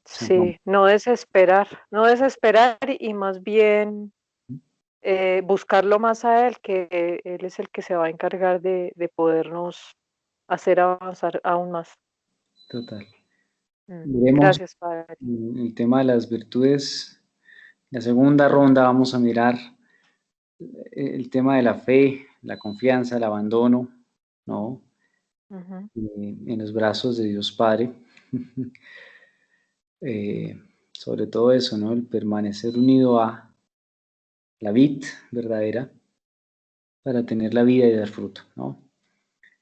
Sí, no desesperar y más bien buscarlo más a él, que él es el que se va a encargar de podernos hacer avanzar aún más. Total. Veremos. Gracias, padre. El tema de las virtudes. La segunda ronda vamos a mirar el tema de la fe, la confianza, el abandono, ¿no? En los brazos de Dios Padre. Sobre todo eso, ¿no? El permanecer unido a la vid verdadera para tener la vida y dar fruto, ¿no?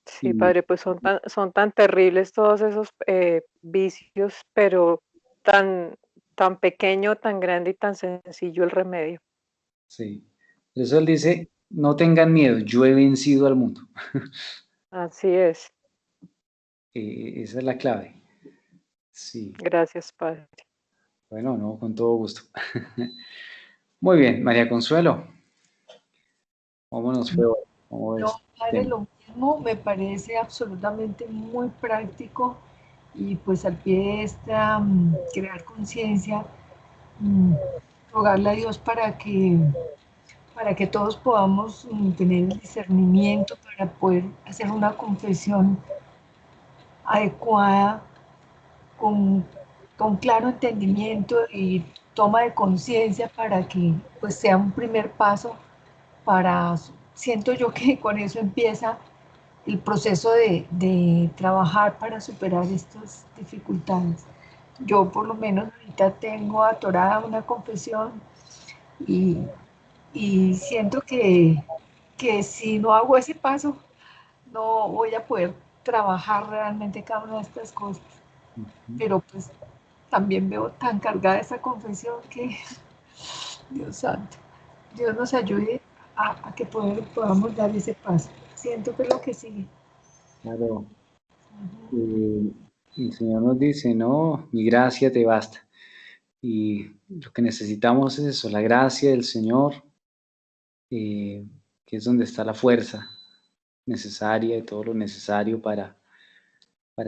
Sí, padre, pues son tan terribles todos esos vicios, pero tan pequeño, tan grande y tan sencillo el remedio. Sí. Por eso él dice, no tengan miedo, yo he vencido al mundo. Así es. Esa es la clave. Sí. Gracias, padre. Bueno, no, con todo gusto. Muy bien, María Consuelo. ¿Cómo nos fue hoy? ¿Cómo ves? No, padre, lo mismo, me parece absolutamente muy práctico y pues al pie de esta crear conciencia, rogarle a Dios para que todos podamos tener el discernimiento para poder hacer una confesión adecuada, con claro entendimiento y toma de conciencia para que pues sea un primer paso para, siento yo que con eso empieza el proceso de trabajar para superar estas dificultades. Yo por lo menos ahorita tengo atorada una confesión y siento que si no hago ese paso, no voy a poder trabajar realmente cada una de estas cosas. Pero pues también veo tan cargada esa confesión que, Dios santo, Dios nos ayude a que podamos dar ese paso. Siento que es lo que sigue. Claro. El Señor nos dice, no, mi gracia te basta. Y lo que necesitamos es eso, la gracia del Señor, que es donde está la fuerza necesaria y todo lo necesario para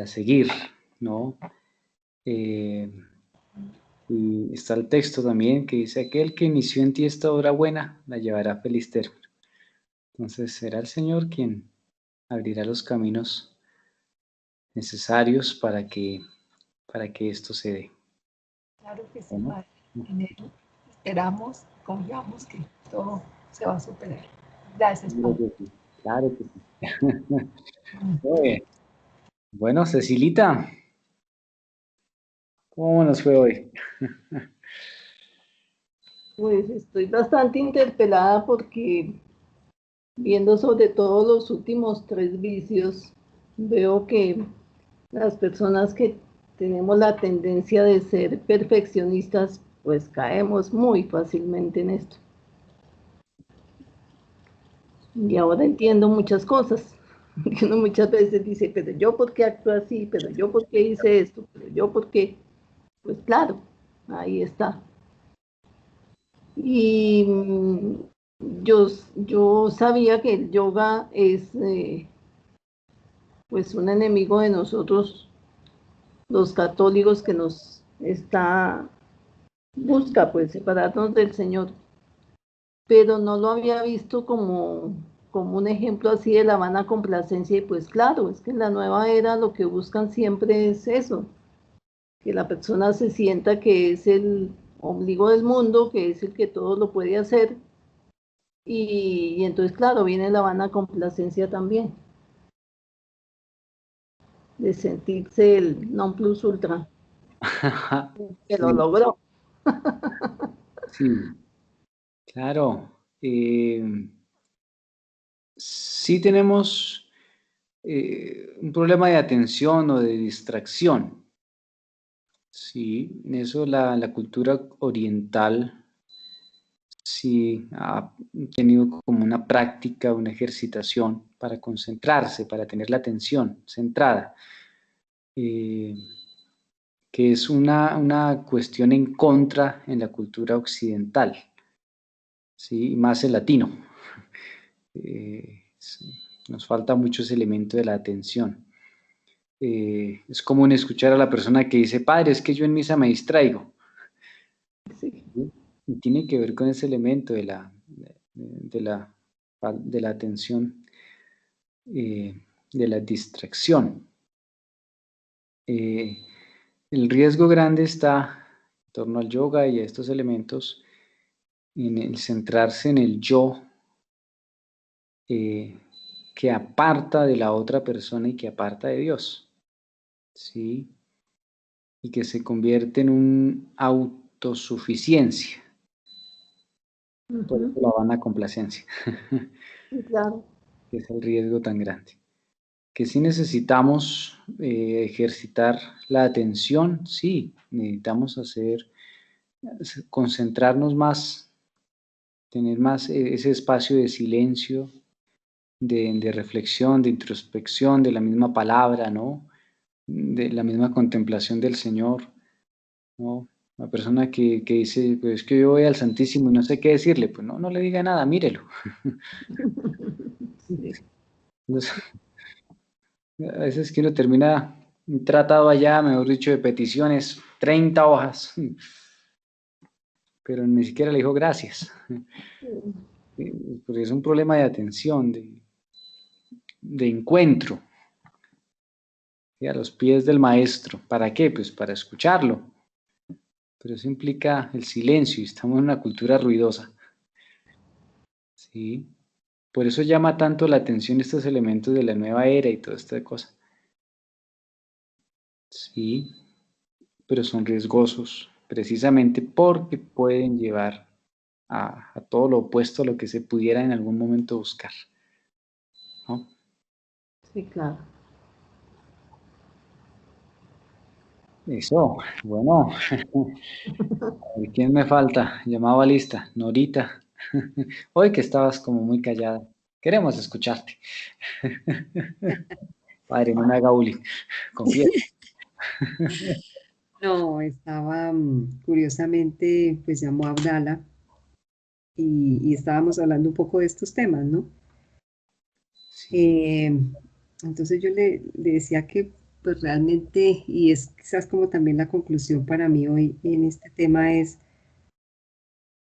seguir, ¿no? Y está el texto también que dice, aquel que inició en ti esta obra buena, la llevará a feliz término. Entonces será el Señor quien abrirá los caminos necesarios para que esto se dé. Claro que sí, Padre. En él esperamos, confiamos que todo se va a superar. Gracias, Padre. Claro que sí. Muy bien. Bueno, Cecilita, ¿cómo nos fue hoy? Pues estoy bastante interpelada porque viendo sobre todo los últimos 3 vicios, veo que las personas que tenemos la tendencia de ser perfeccionistas, pues caemos muy fácilmente en esto. Y ahora entiendo muchas cosas. Que uno muchas veces dice, pero yo por qué actúo así, pero yo por qué hice esto, pero yo por qué. Pues claro, ahí está. Y yo sabía que el yoga es pues un enemigo de nosotros, los católicos, que nos busca pues separarnos del Señor. Pero no lo había visto como un ejemplo así de la vana complacencia, y pues claro, es que en la nueva era lo que buscan siempre es eso, que la persona se sienta que es el ombligo del mundo, que es el que todo lo puede hacer, y entonces claro, viene la vana complacencia también, de sentirse el non plus ultra, que lo logró. Sí, claro. Sí tenemos un problema de atención o de distracción. Sí, en eso la cultura oriental sí ha tenido como una práctica, una ejercitación para concentrarse, para tener la atención centrada, que es una cuestión en contra en la cultura occidental, ¿sí? Y más el latino. Sí, nos falta mucho ese elemento de la atención. Es común escuchar a la persona que dice, padre, es que yo en misa me distraigo. Sí. Y tiene que ver con ese elemento de la atención, de la distracción. El riesgo grande está en torno al yoga y a estos elementos en el centrarse en el yo, que aparta de la otra persona y que aparta de Dios, ¿sí? Y que se convierte en una autosuficiencia. Por eso la vana complacencia. Sí, claro. Que es el riesgo tan grande. Que sí necesitamos ejercitar la atención, sí, necesitamos concentrarnos más, tener más ese espacio de silencio, de reflexión, de introspección, de la misma palabra, ¿no? De la misma contemplación del Señor, ¿no? Una persona que dice, pues es que yo voy al Santísimo y no sé qué decirle, pues no le diga nada, mírelo. Sí. Entonces, a veces que uno termina un tratado allá, mejor dicho, de peticiones, 30 hojas, pero ni siquiera le dijo gracias. Porque es un problema de atención, de encuentro, ¿sí? A los pies del maestro. ¿Para qué? Pues para escucharlo. Pero eso implica el silencio y estamos en una cultura ruidosa. ¿Sí? Por eso llama tanto la atención estos elementos de la nueva era y toda esta cosa. Sí, pero son riesgosos, precisamente porque pueden llevar a todo lo opuesto a lo que se pudiera en algún momento buscar, ¿no? Sí, claro. Eso, bueno. ¿Quién me falta? Llamaba lista. Norita. Hoy que estabas como muy callada. Queremos escucharte. Padre, no me haga bullying. Confía. No, estaba, curiosamente, pues llamó a Abdala y estábamos hablando un poco de estos temas, ¿no? Entonces yo le decía que pues realmente, y es quizás como también la conclusión para mí hoy en este tema es,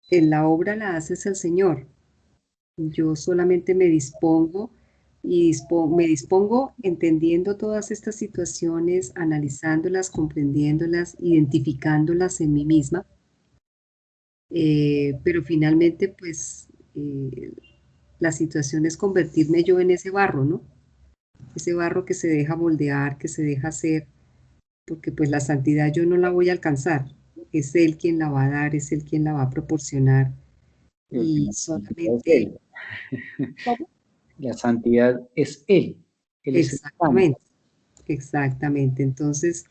en la obra la haces el Señor. Yo solamente me dispongo y me dispongo entendiendo todas estas situaciones, analizándolas, comprendiéndolas, identificándolas en mí misma. Pero finalmente, pues, la situación es convertirme yo en ese barro, ¿no? Ese barro que se deja moldear, que se deja hacer, porque pues la santidad yo no la voy a alcanzar. Es Él quien la va a dar, es Él quien la va a proporcionar. Y solamente... ¿Cómo? La santidad es Él. Él es el santo. Exactamente, exactamente. Entonces,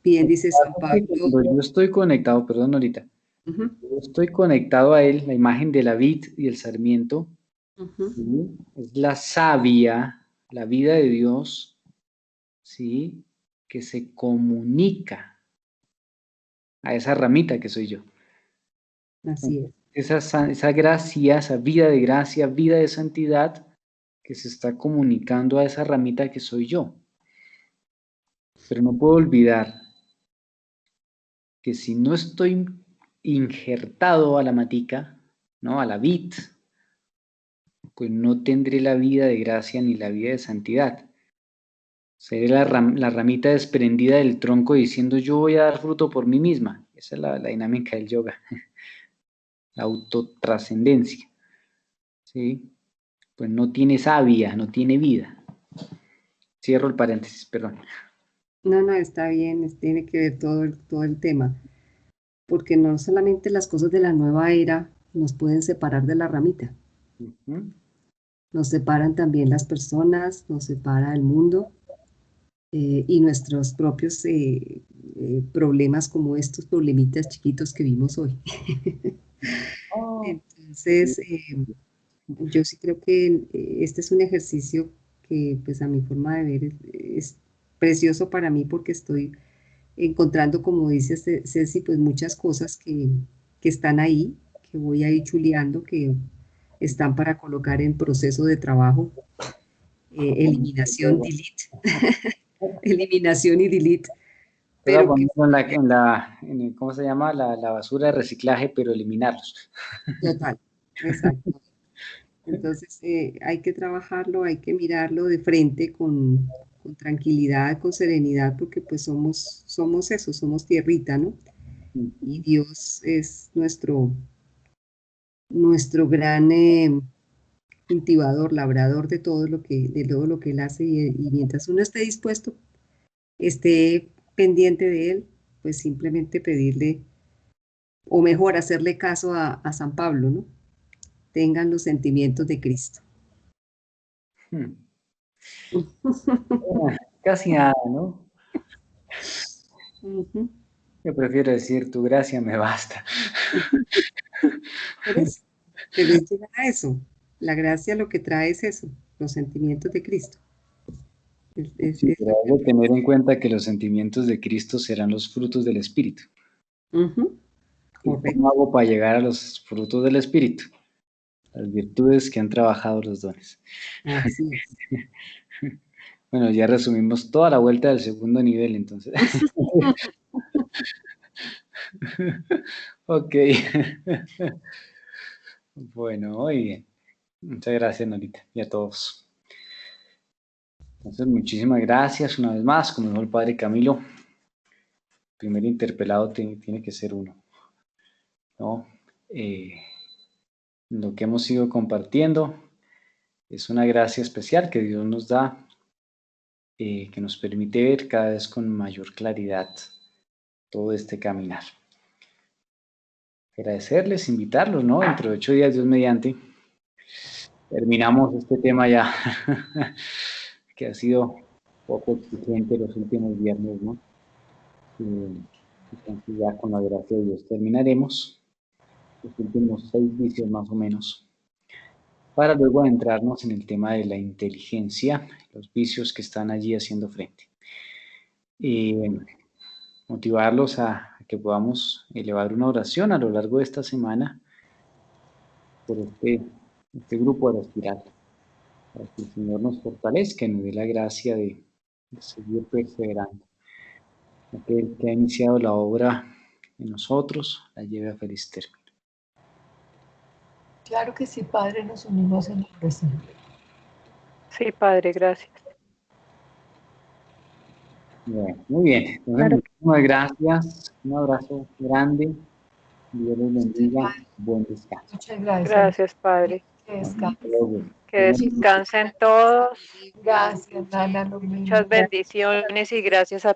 Bien, dice San Pablo. Cuando yo estoy conectado, perdón, ahorita, Ujú, yo estoy conectado a él, la imagen de la vid y el sarmiento, ujú, ¿sí? Es la savia, la vida de Dios, ¿sí? Que se comunica a esa ramita que soy yo. así es. Esa gracia, esa vida de gracia, vida de santidad, que se está comunicando a esa ramita que soy yo. Pero no puedo olvidar que si no estoy injertado a la matica, ¿no? A la vid, pues no tendré la vida de gracia ni la vida de santidad. Seré la ramita desprendida del tronco diciendo yo voy a dar fruto por mí misma. Esa es la dinámica del yoga, la autotrascendencia. ¿Sí? Pues no tiene savia, no tiene vida. Cierro el paréntesis, perdón. No, está bien, tiene que ver todo el tema, porque no solamente las cosas de la nueva era nos pueden separar de la ramita, Ujú. nos separan también las personas, nos separa el mundo y nuestros propios problemas como estos problemitas chiquitos que vimos hoy. Entonces, yo sí creo que este es un ejercicio que pues a mi forma de ver es precioso para mí porque estoy encontrando, como dice Ceci, pues muchas cosas que están ahí, que voy a ir chuleando, que están para colocar en proceso de trabajo, eliminación, delete, eliminación y delete, Voy a pero que ponerlo ¿cómo se llama? La basura de reciclaje, pero eliminarlos. total, exacto. Entonces hay que trabajarlo, hay que mirarlo de frente con tranquilidad, con serenidad, porque pues somos eso, somos tierrita, ¿no? Y Ujú. Dios es nuestro gran cultivador, labrador de todo lo que Él hace y mientras uno esté dispuesto, esté pendiente de Él, pues simplemente pedirle, o mejor, hacerle caso a San Pablo, ¿no? Tengan los sentimientos de Cristo. Hmm. Casi nada, ¿no? Ujú. Yo prefiero decir, tu gracia me basta. Por eso, pero es llegar a eso. La gracia lo que trae es eso, los sentimientos de Cristo. Sí, pero hay que tener en cuenta que los sentimientos de Cristo serán los frutos del Espíritu. Ujú, ¿Y correcto. cómo hago para llegar a los frutos del Espíritu? Las virtudes que han trabajado los dones. Así es. Bueno, ya resumimos toda la vuelta del segundo nivel, entonces. Ok. Bueno, muy bien. Muchas gracias, Norita, y a todos. Entonces, muchísimas gracias una vez más. Como dijo el padre Camilo, el primer interpelado tiene que ser uno, ¿no? Lo que hemos ido compartiendo es una gracia especial que Dios nos da, que nos permite ver cada vez con mayor claridad todo este caminar. Agradecerles, invitarlos, ¿no? Dentro de 8 días, Dios mediante, terminamos este tema ya, que ha sido poco exigente los últimos viernes, ¿no? Entonces ya con la gracia de Dios terminaremos los últimos 6 vicios más o menos, para luego adentrarnos en el tema de la inteligencia, los vicios que están allí haciendo frente. Motivarlos a que podamos elevar una oración a lo largo de esta semana por este grupo de la espiral, para que el Señor nos fortalezca y nos dé la gracia de seguir perseverando. Aquel que ha iniciado la obra en nosotros la lleve a feliz término. Claro que sí, Padre, nos unimos en la oración. Sí, Padre, gracias. Bueno, muy bien. Entonces, Claro. muchísimas gracias. Un abrazo grande. Dios los bendiga. Buen descanso. Muchas gracias. Gracias, Padre. Que descansen. Que descansen todos. Gracias, Nana. Lo mismo. Muchas bendiciones y gracias a